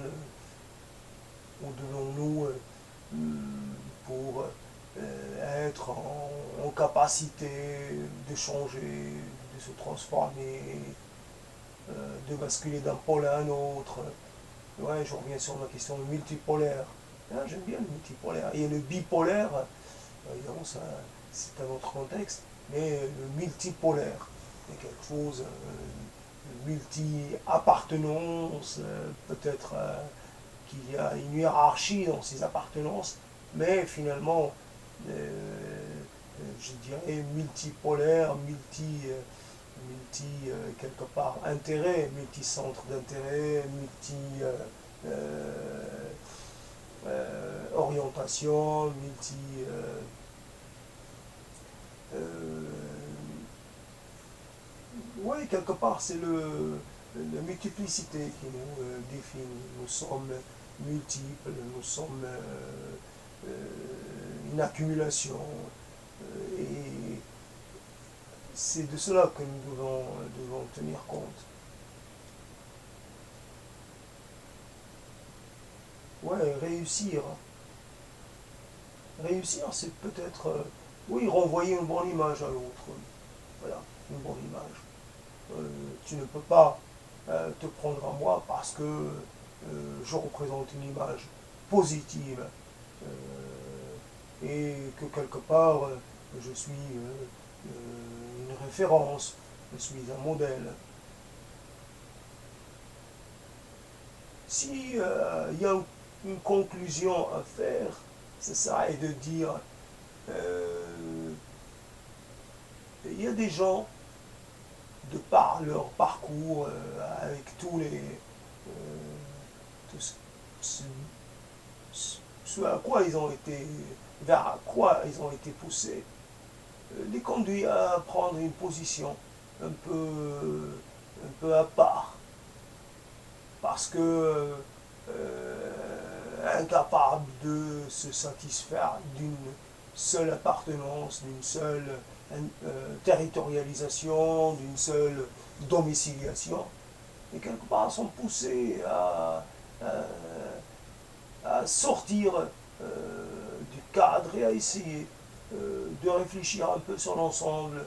Ou devons-nous, pour être en capacité de changer, de se transformer, de basculer d'un pôle à un autre? Ouais, je reviens sur ma question multipolaire. Ah, j'aime bien le multipolaire. Et le bipolaire, évidemment, c'est un autre contexte, mais le multipolaire, il y a quelque chose, multi-appartenance, peut-être qu'il y a une hiérarchie dans ces appartenances, mais finalement, je dirais multipolaire, quelque part intérêt, multi-centre d'intérêt, orientation, ouais, quelque part c'est la multiplicité qui nous définit. Nous sommes multiples, nous sommes une accumulation et c'est de cela que nous devons tenir compte. Ouais, réussir. Réussir, c'est peut-être, oui, renvoyer une bonne image à l'autre. Voilà, une bonne image. Tu ne peux pas te prendre à moi parce que je représente une image positive et que quelque part je suis une référence, je suis un modèle. Si il y a une conclusion à faire, c'est ça, et de dire il y a des gens de par leur parcours, avec tous les tout ce à quoi ils ont été, vers quoi ils ont été poussés, les conduit à prendre une position un peu à part, parce que incapable de se satisfaire d'une seule appartenance, d'une seule territorialisation, d'une seule domiciliation, et quelque part sont poussés à sortir du cadre et à essayer de réfléchir un peu sur l'ensemble,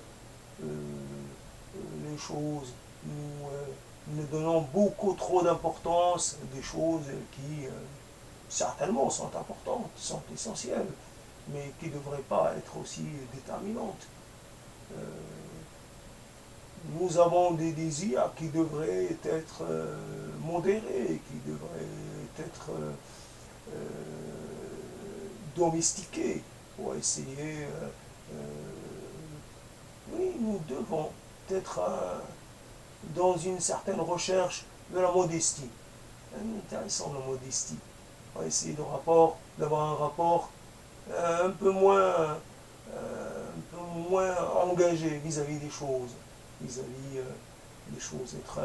les choses. Nous donnons beaucoup trop d'importance à des choses qui certainement sont importantes, sont essentielles, mais qui ne devraient pas être aussi déterminantes. Nous avons des désirs qui devraient être modérés, qui devraient être domestiqués pour essayer. Oui, nous devons être dans une certaine recherche de la modestie. C'est intéressant la modestie. On va essayer d'avoir un rapport un peu moins engagé vis-à-vis des choses, vis-à-vis des choses, être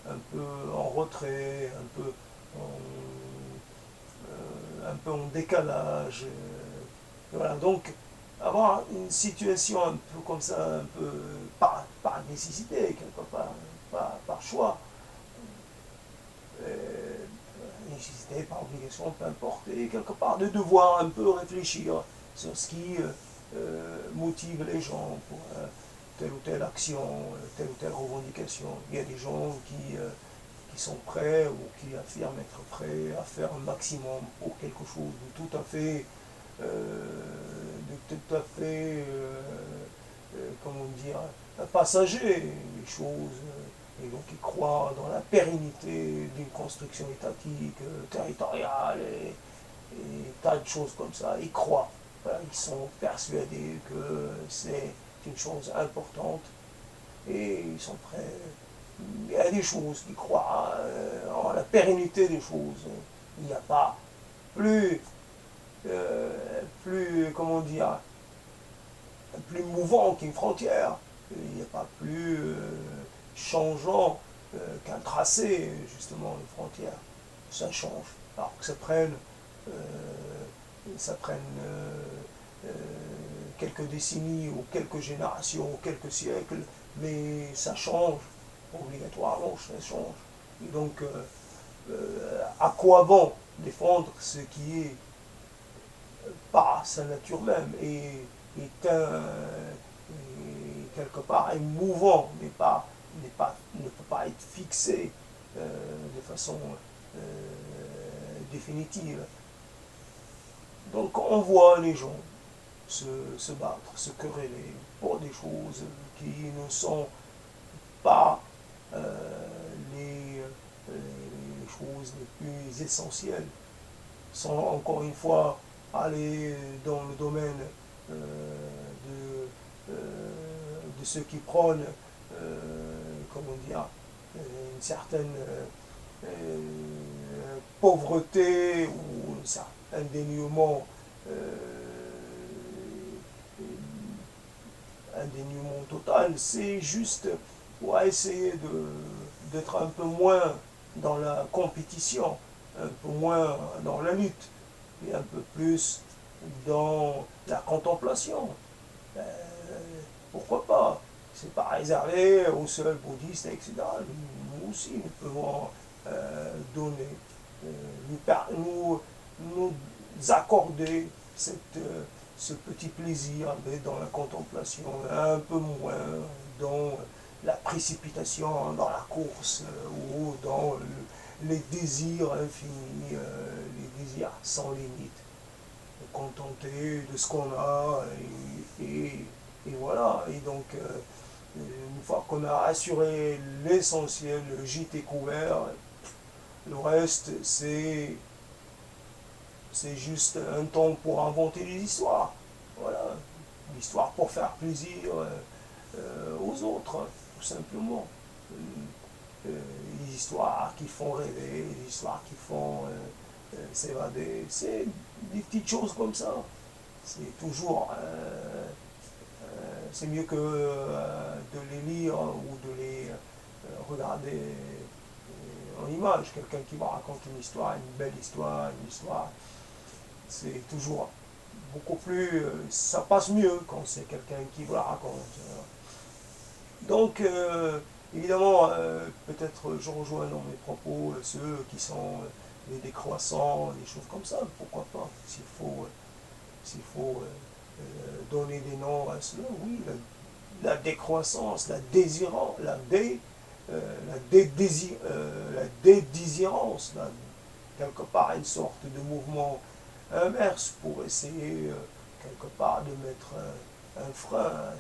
un peu en retrait, un peu en décalage. Voilà, donc avoir une situation un peu comme ça, un peu par nécessité, quelque part, par choix, nécessité, par obligation, peu importe, et quelque part de devoir un peu réfléchir sur ce qui motive les gens pour telle ou telle action, telle ou telle revendication. Il y a des gens qui sont prêts ou qui affirment être prêts à faire un maximum pour quelque chose de tout à fait, comment dire, passager, les choses. Et donc ils croient dans la pérennité d'une construction étatique, territoriale, et tas de choses comme ça. Ils croient. Voilà, ils sont persuadés que c'est une chose importante et ils sont prêts. Il y a des choses qui croient en la pérennité des choses. Il n'y a pas comment dire, plus mouvant qu'une frontière. Il n'y a pas plus changeant qu'un tracé, justement, les frontières. Ça change. Alors que ça prenne quelques décennies ou quelques générations ou quelques siècles, mais ça change. Obligatoirement, ça change. Et donc, à quoi bon défendre ce qui est pas sa nature même et quelque part émouvant, ne peut pas être fixé de façon définitive. Donc on voit les gens se battre, se quereller pour des choses qui ne sont pas les choses les plus essentielles, sans encore une fois aller dans le domaine de ceux qui prônent, comment dire, une certaine pauvreté ou un dénuement, un dénuement total. C'est juste pour essayer d'être un peu moins dans la compétition, un peu moins dans la lutte, et un peu plus dans la contemplation. Pourquoi pas? C'est réservé aux seuls bouddhistes, etc. Nous aussi, nous pouvons donner, nous accorder ce petit plaisir d'être dans la contemplation, un peu moins dans la précipitation, dans la course ou dans les désirs infinis, les désirs sans limite. Contenter de ce qu'on a et voilà. Et donc, une fois qu'on a assuré l'essentiel, le gîte est couvert, le reste, c'est juste un temps pour inventer des histoires. Voilà. L'histoire pour faire plaisir aux autres, hein, tout simplement. Les histoires qui font rêver, les histoires qui font s'évader. C'est des petites choses comme ça. C'est toujours. C'est mieux que de les lire ou de les regarder en image. Quelqu'un qui va raconter une histoire, une belle histoire, une histoire. C'est toujours beaucoup plus. Ça passe mieux quand c'est quelqu'un qui vous la raconte. Donc, évidemment, peut-être je rejoins dans mes propos ceux qui sont des décroissants, des choses comme ça. Pourquoi pas? S'il faut donner des noms à cela, oui, la décroissance, la dédésirance, quelque part une sorte de mouvement inverse pour essayer quelque part de mettre un frein à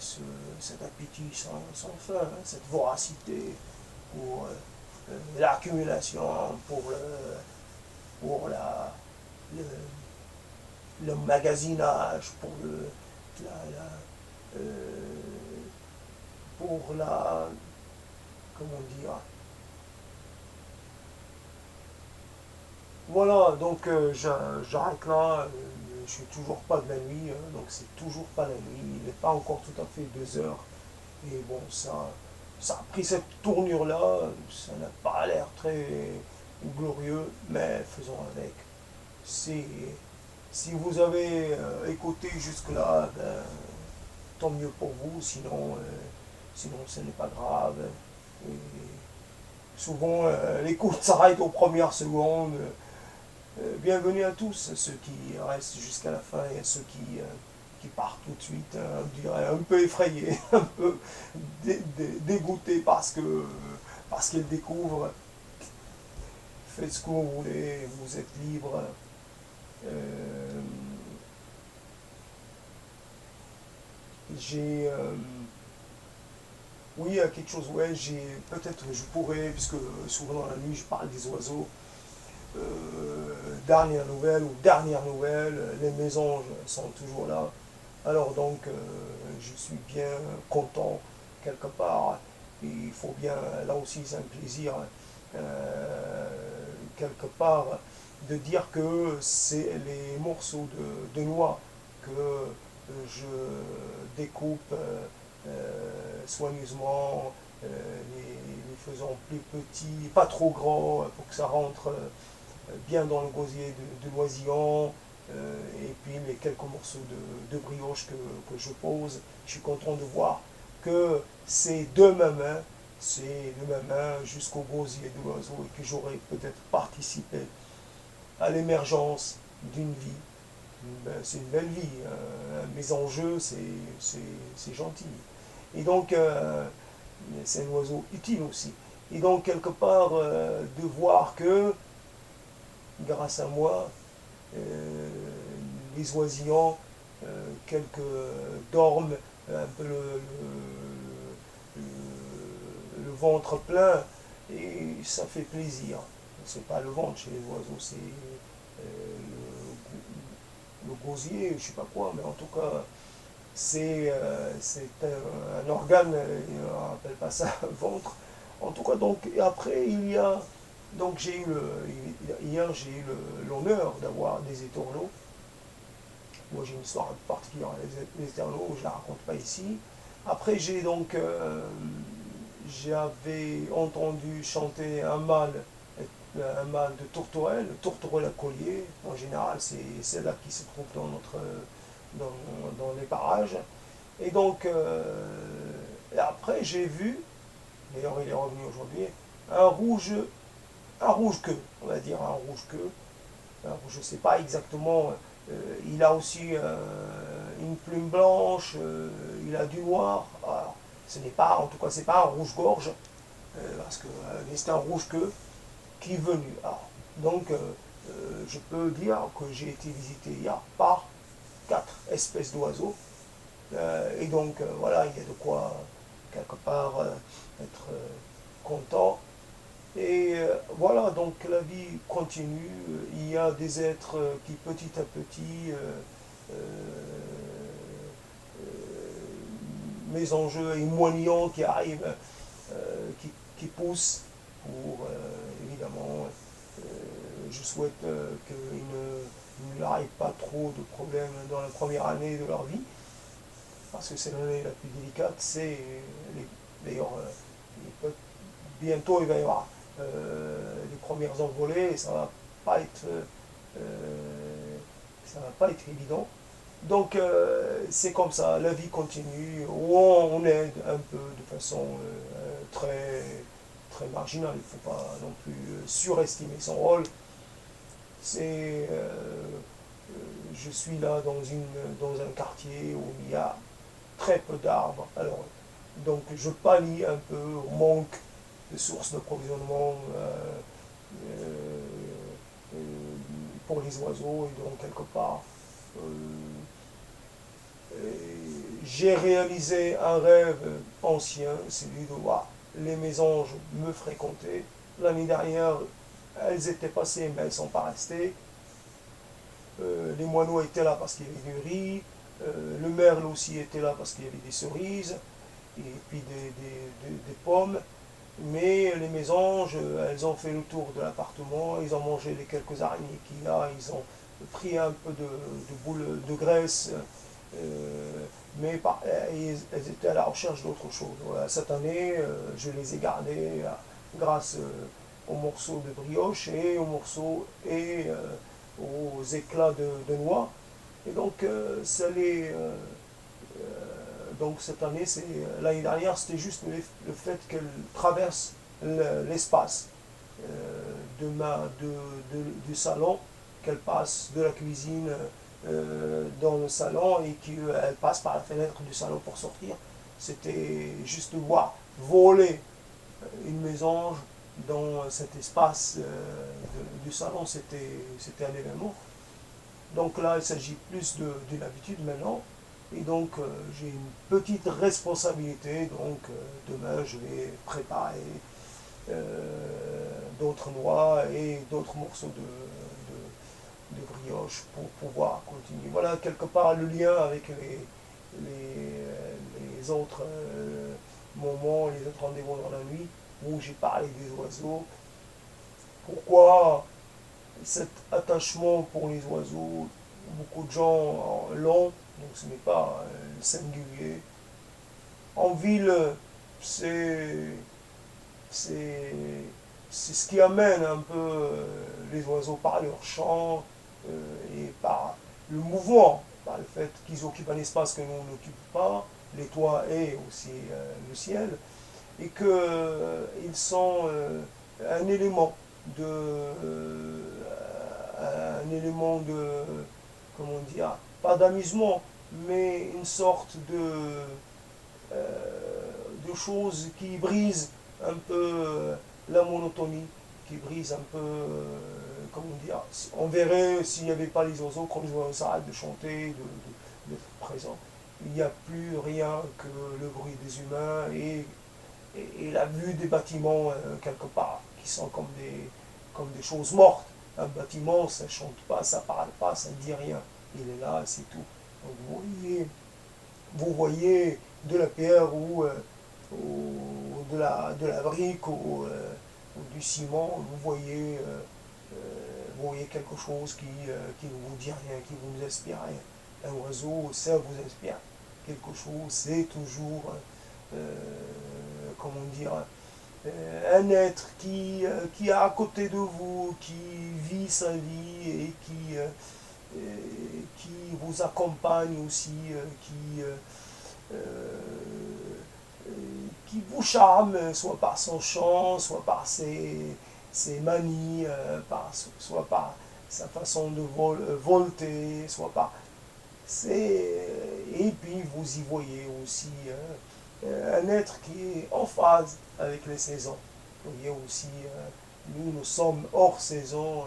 cet appétit sans fin, hein, cette voracité pour l'accumulation, pour le magasinage, la, la, euh, pour la, comment dire, voilà, donc j'arrête là, je suis toujours pas de la nuit, hein, donc c'est toujours pas la nuit, il n'est pas encore tout à fait 2 heures, et bon, ça a pris cette tournure-là, ça n'a pas l'air très glorieux, mais faisons avec. Si, si vous avez écouté jusque-là, ben, tant mieux pour vous, sinon ce n'est pas grave. Et souvent, l'écoute s'arrête aux premières secondes. Bienvenue à tous, ceux qui restent jusqu'à la fin et à ceux qui partent tout de suite, hein, je dirais un peu effrayés, un peu dégoûtés parce qu'ils découvrent. Faites ce que vous voulez, vous êtes libre. Euh, j'ai oui, il y a quelque chose, ouais, peut-être je pourrais, puisque souvent dans la nuit je parle des oiseaux. Dernière nouvelle ou dernière nouvelle, les mésanges sont toujours là. Alors donc, je suis bien content quelque part. Il faut bien, là aussi c'est un plaisir, quelque part, de dire que c'est les morceaux de noix que je découpe soigneusement, les faisant plus petits, pas trop grands, pour que ça rentre bien dans le gosier de noisillon, et puis les quelques morceaux de brioche que je pose. Je suis content de voir que c'est de ma main, jusqu'au gosier de l'oiseau, et que j'aurais peut-être participé à l'émergence d'une vie. Ben, c'est une belle vie, hein. Mes enjeux, c'est gentil. Et donc, c'est un oiseau utile aussi. Et donc, quelque part, de voir que grâce à moi, les oisillons, quelques dorment un peu le ventre plein, et ça fait plaisir. C'est pas le ventre chez les oiseaux, c'est le gosier, je sais pas quoi, mais en tout cas, c'est un organe, on n'appelle pas ça ventre. En tout cas, donc, et après, il y a. Donc, hier, j'ai eu l'honneur d'avoir des étourneaux. Moi, j'ai une histoire particulière avec les étourneaux, je ne la raconte pas ici. Après, j'avais entendu chanter un mâle de tourterelle, le tourterelle à collier. En général, c'est celle-là qui se trouve dans les parages. Et donc, Et après, j'ai vu, d'ailleurs il est revenu aujourd'hui, un rouge queue, on va dire un rouge queue. Alors, je ne sais pas exactement, il a aussi une plume blanche, il a du noir. Alors, ce n'est pas, en tout cas, c'est pas un rouge-gorge, parce que c'est un rouge queue qui est venu. Alors, donc, je peux dire que j'ai été visité hier par 4 espèces d'oiseaux. Et donc, voilà, il y a de quoi, quelque part, être content. Et voilà, donc la vie continue. Il y a des êtres qui petit à petit, euh, mes enjeux et moignons qui arrivent, qui poussent pour, évidemment, je souhaite qu'il ne leur arrive pas trop de problèmes dans la première année de leur vie, parce que c'est l'année la plus délicate. D'ailleurs, bientôt il va y avoir les premières envolées et ça va pas être évident. Donc c'est comme ça, la vie continue, on aide un peu de façon très, très marginale, il ne faut pas non plus surestimer son rôle. Je suis là dans un quartier où il y a très peu d'arbres, alors donc je pallie un peu au manque de sources d'approvisionnement euh, pour les oiseaux, et donc quelque part j'ai réalisé un rêve ancien, celui de voir les mésanges me fréquenter. L'année dernière, elles étaient passées, mais elles ne sont pas restées. Les moineaux étaient là parce qu'il y avait du riz. Le merle aussi était là parce qu'il y avait des cerises et puis des pommes. Mais les mésanges, elles ont fait le tour de l'appartement, ils ont mangé les quelques araignées qu'il y a, ils ont pris un peu de boules de graisse, mais elles étaient à la recherche d'autre chose. Voilà, cette année, je les ai gardées grâce aux morceaux de brioche et aux morceaux et aux éclats de noix. Et donc, donc cette année, l'année dernière, c'était juste le fait qu'elle traverse l'espace du salon, qu'elle passe de la cuisine dans le salon et qu'elle passe par la fenêtre du salon pour sortir. C'était juste de voir voler une mésange dans cet espace du salon, c'était un événement. Donc là, il s'agit plus d'une habitude maintenant. Et donc, j'ai une petite responsabilité. Donc, demain, je vais préparer d'autres noix et d'autres morceaux de brioche pour pouvoir continuer. Voilà, quelque part, le lien avec les autres moments, les autres rendez-vous dans la nuit, où j'ai parlé des oiseaux. Pourquoi cet attachement pour les oiseaux? Beaucoup de gens l'ont, donc ce n'est pas singulier. En ville, c'est c'est ce qui amène un peu les oiseaux par leur chant et par le mouvement, par le fait qu'ils occupent un espace que nous n'occupons pas, les toits et aussi le ciel, et qu'ils sont un élément de, comment dire, pas d'amusement, mais une sorte de choses qui brisent un peu la monotonie, qui brise un peu, comment dire, on verrait s'il n'y avait pas les oiseaux, quand les oiseaux s'arrêtent de chanter, d'être présents, il n'y a plus rien que le bruit des humains et la vue des bâtiments quelque part, qui sont comme des choses mortes. Un bâtiment, ça ne chante pas, ça ne parle pas, ça ne dit rien. Il est là, c'est tout. Donc vous voyez de la pierre ou de la brique ou du ciment, vous voyez quelque chose qui ne vous dit rien, qui ne vous inspire rien. Un oiseau, ça vous inspire quelque chose, c'est toujours, comment dire, un être qui est à côté de vous, qui vit sa vie et qui vous accompagne aussi, qui qui vous charme, soit par son chant, soit par ses manies, soit par sa façon de volter, soit par... Et puis vous y voyez aussi un être qui est en phase avec les saisons. Vous voyez aussi, nous sommes hors saison,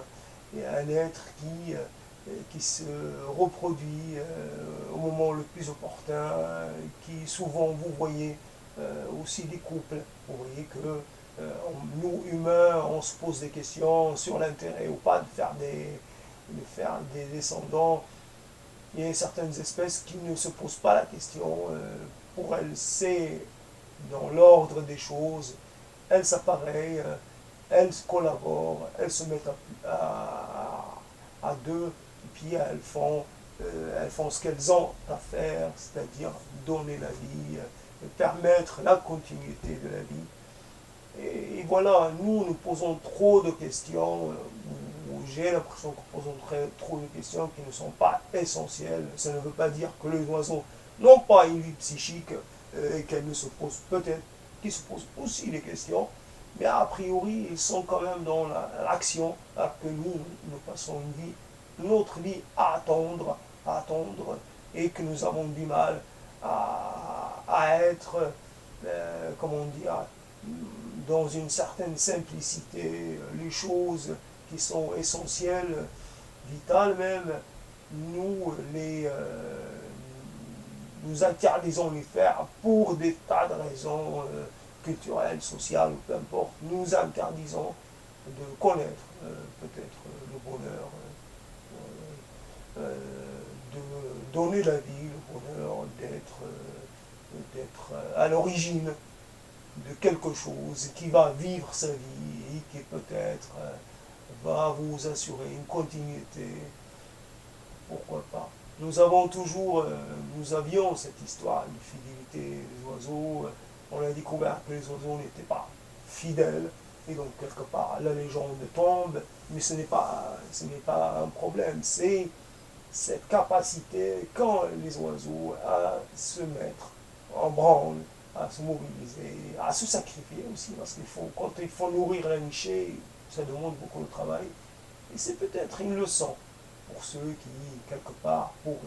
et un être qui se reproduit au moment le plus opportun, qui souvent, vous voyez aussi des couples, vous voyez que nous, humains, on se pose des questions sur l'intérêt ou pas de faire des descendants. Il y a certaines espèces qui ne se posent pas la question. Pour elles, c'est dans l'ordre des choses. Elles s'appareillent, elles collaborent, elles se mettent à deux, et puis elles font ce qu'elles ont à faire, c'est-à-dire donner la vie, permettre la continuité de la vie. Et voilà, nous posons trop de questions, ou j'ai l'impression que nous posons trop de questions qui ne sont pas essentielles. Ça ne veut pas dire que les oiseaux n'ont pas une vie psychique et qu'elles ne se posent peut-être, qu'ils se posent aussi des questions, mais a priori, ils sont quand même dans l'action, alors que nous passons notre vie à attendre, et que nous avons du mal à être, comment dire, dans une certaine simplicité, les choses qui sont essentielles, vitales même, nous interdisons les faire pour des tas de raisons culturelles, sociales, ou peu importe. Nous interdisons de connaître peut-être le bonheur, de donner la vie, le bonheur d'être à l'origine de quelque chose qui va vivre sa vie et qui peut-être va vous assurer une continuité. Pourquoi pas? Nous avions cette histoire de fidélité des oiseaux. On a découvert que les oiseaux n'étaient pas fidèles. Et donc, quelque part, la légende tombe. Mais ce n'est pas un problème. C'est cette capacité, quand les oiseaux, à se mettre en branle, à se mobiliser, à se sacrifier aussi, parce quand il faut nourrir la nichée, ça demande beaucoup de travail. Et c'est peut-être une leçon pour ceux qui, quelque part, pourraient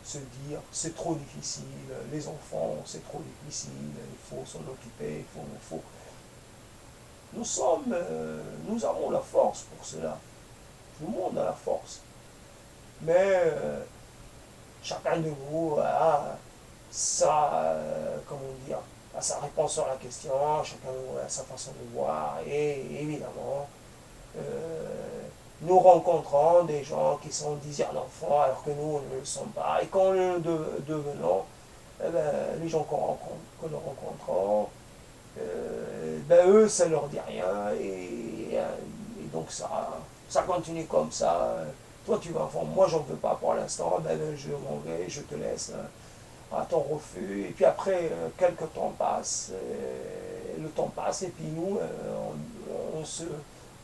se dire c'est trop difficile, les enfants, c'est trop difficile, il faut s'en occuper, nous avons la force pour cela. Tout le monde a la force. Mais chacun de vous a sa réponse sur la question, chacun a sa façon de voir, et évidemment, nous rencontrons des gens qui sont désirs d'enfants alors que nous ne le sommes pas. Et quand nous le devenons, les gens que nous rencontrons, eux, ça leur dit rien. Et donc ça continue comme ça. Toi, tu vas enfant, moi, j'en veux pas pour l'instant. Je m'en vais, je te laisse à ton refus. Et puis après, quelques temps passent. Le temps passe et puis nous,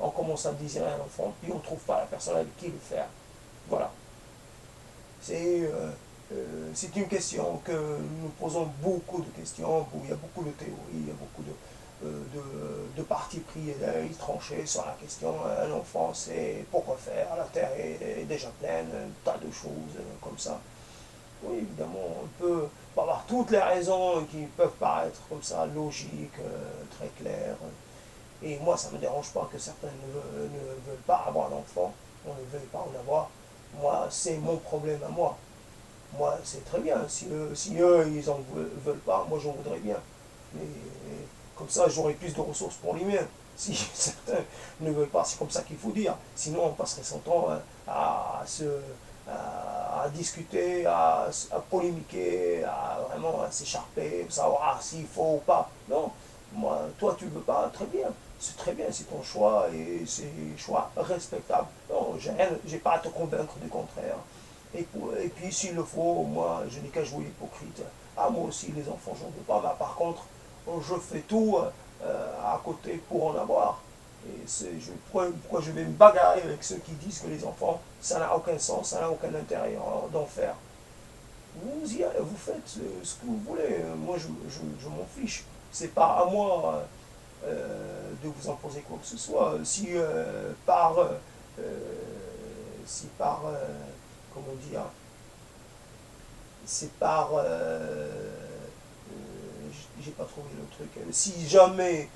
on commence à désirer un enfant, puis on ne trouve pas la personne avec qui le faire. Voilà. C'est une question que nous posons beaucoup de questions, il y a beaucoup de théories, il y a beaucoup de partis pris et tranchés sur la question. Un enfant, c'est pourquoi faire, la terre est déjà pleine, un tas de choses comme ça. Oui, évidemment, on peut avoir toutes les raisons qui peuvent paraître comme ça, logiques, très claires. Et moi, ça ne me dérange pas que certains ne veulent pas avoir d'enfant, on ne veut pas en avoir. Moi, c'est mon problème à moi. Moi, c'est très bien. Si eux, ils n'en veulent pas, moi, j'en voudrais bien. Mais comme ça, j'aurai plus de ressources pour les miens. Si certains ne veulent pas, c'est comme ça qu'il faut dire. Sinon, on passerait son temps à discuter, à polémiquer, à vraiment s'écharper, savoir s'il faut ou pas. Non, moi, toi, tu ne veux pas, très bien. C'est très bien, c'est ton choix et c'est un choix respectable. Non, j'ai pas à te convaincre du contraire. Et puis, s'il le faut, moi, je n'ai qu'à jouer hypocrite. Ah, moi aussi, les enfants, j'en veux pas. Mais par contre, je fais tout à côté pour en avoir. Et pourquoi je vais me bagarrer avec ceux qui disent que les enfants, ça n'a aucun sens, ça n'a aucun intérêt d'en faire. Vous y allez, vous faites ce que vous voulez. Moi, je m'en fiche. c'est pas à moi de vous imposer quoi que ce soit. Si par comment dire, c'est par, j'ai pas trouvé le truc. Si jamais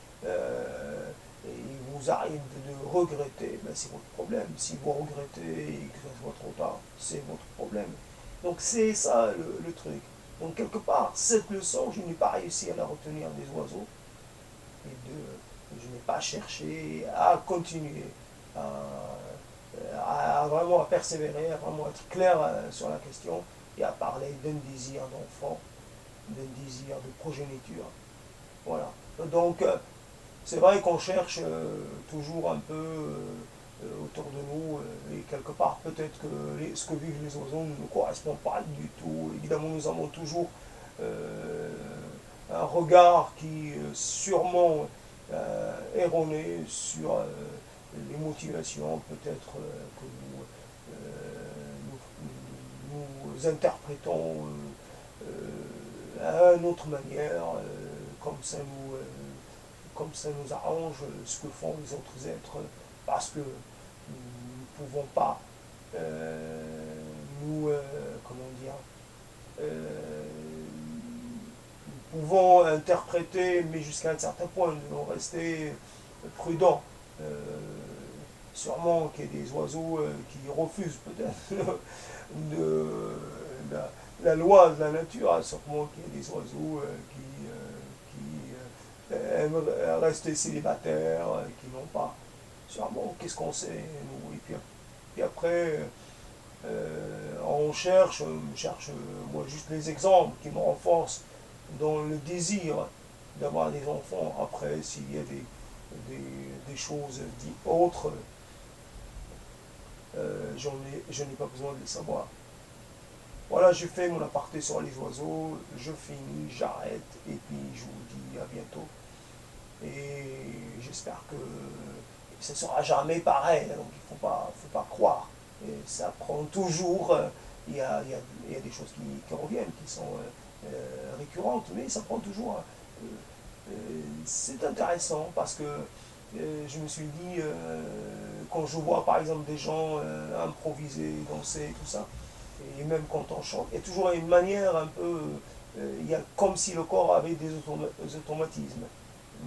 il vous arrive de regretter, ben c'est votre problème. Si vous regrettez et que ce soit trop tard, c'est votre problème. Donc c'est ça le truc. Donc quelque part, cette leçon, je n'ai pas réussi à la retenir des oiseaux. Je n'ai pas cherché à continuer, vraiment à persévérer, à vraiment être clair sur la question et à parler d'un désir d'enfant, d'un désir de progéniture. Voilà. Donc, c'est vrai qu'on cherche toujours un peu autour de nous, et quelque part, peut-être que ce que vivent les oiseaux ne correspond pas du tout. Évidemment, nous avons toujours un regard qui sûrement erroné sur les motivations, peut-être que nous interprétons à une autre manière, comme ça nous arrange ce que font les autres êtres, parce que nous ne pouvons pas comment dire, nous pouvons interpréter, mais jusqu'à un certain point, nous devons rester prudents. Sûrement qu'il y a des oiseaux qui refusent peut-être de la loi de la nature, sûrement qu'il y a des oiseaux qui aiment rester célibataires, qui n'ont pas. Sûrement, qu'est-ce qu'on sait, nous? Et puis après, on cherche, moi juste les exemples qui me renforcent dans le désir d'avoir des enfants. Après, s'il y a des choses dites autres, je n'ai pas besoin de les savoir. Voilà, j'ai fait mon aparté sur les oiseaux, je finis, j'arrête, et puis je vous dis à bientôt. Et j'espère que ce ne sera jamais pareil, donc il ne faut pas croire. Et ça prend toujours, il y a des choses qui reviennent, qui sont récurrentes, mais ça prend toujours. C'est intéressant parce que je me suis dit, quand je vois par exemple des gens improviser, danser, tout ça, et même quand on chante, il y a toujours une manière un peu, il y a comme si le corps avait des automatismes.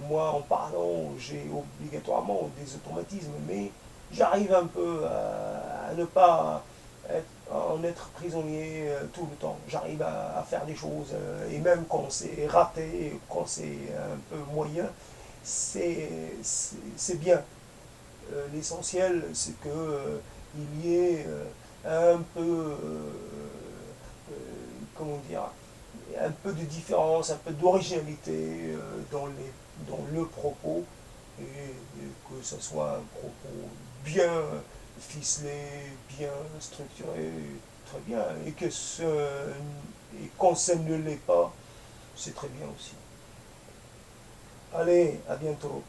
Moi, en parlant, j'ai obligatoirement des automatismes, mais j'arrive un peu à ne pas en être prisonnier tout le temps. J'arrive à faire des choses, et même quand c'est raté, quand c'est un peu moyen, c'est bien. L'essentiel, c'est qu'il y ait un peu, comment dire, un peu de différence, un peu d'originalité dans le propos, et que ce soit un propos bien ficelé, bien structuré, très bien, et quand ça ne l'est pas, c'est très bien aussi. Allez, à bientôt.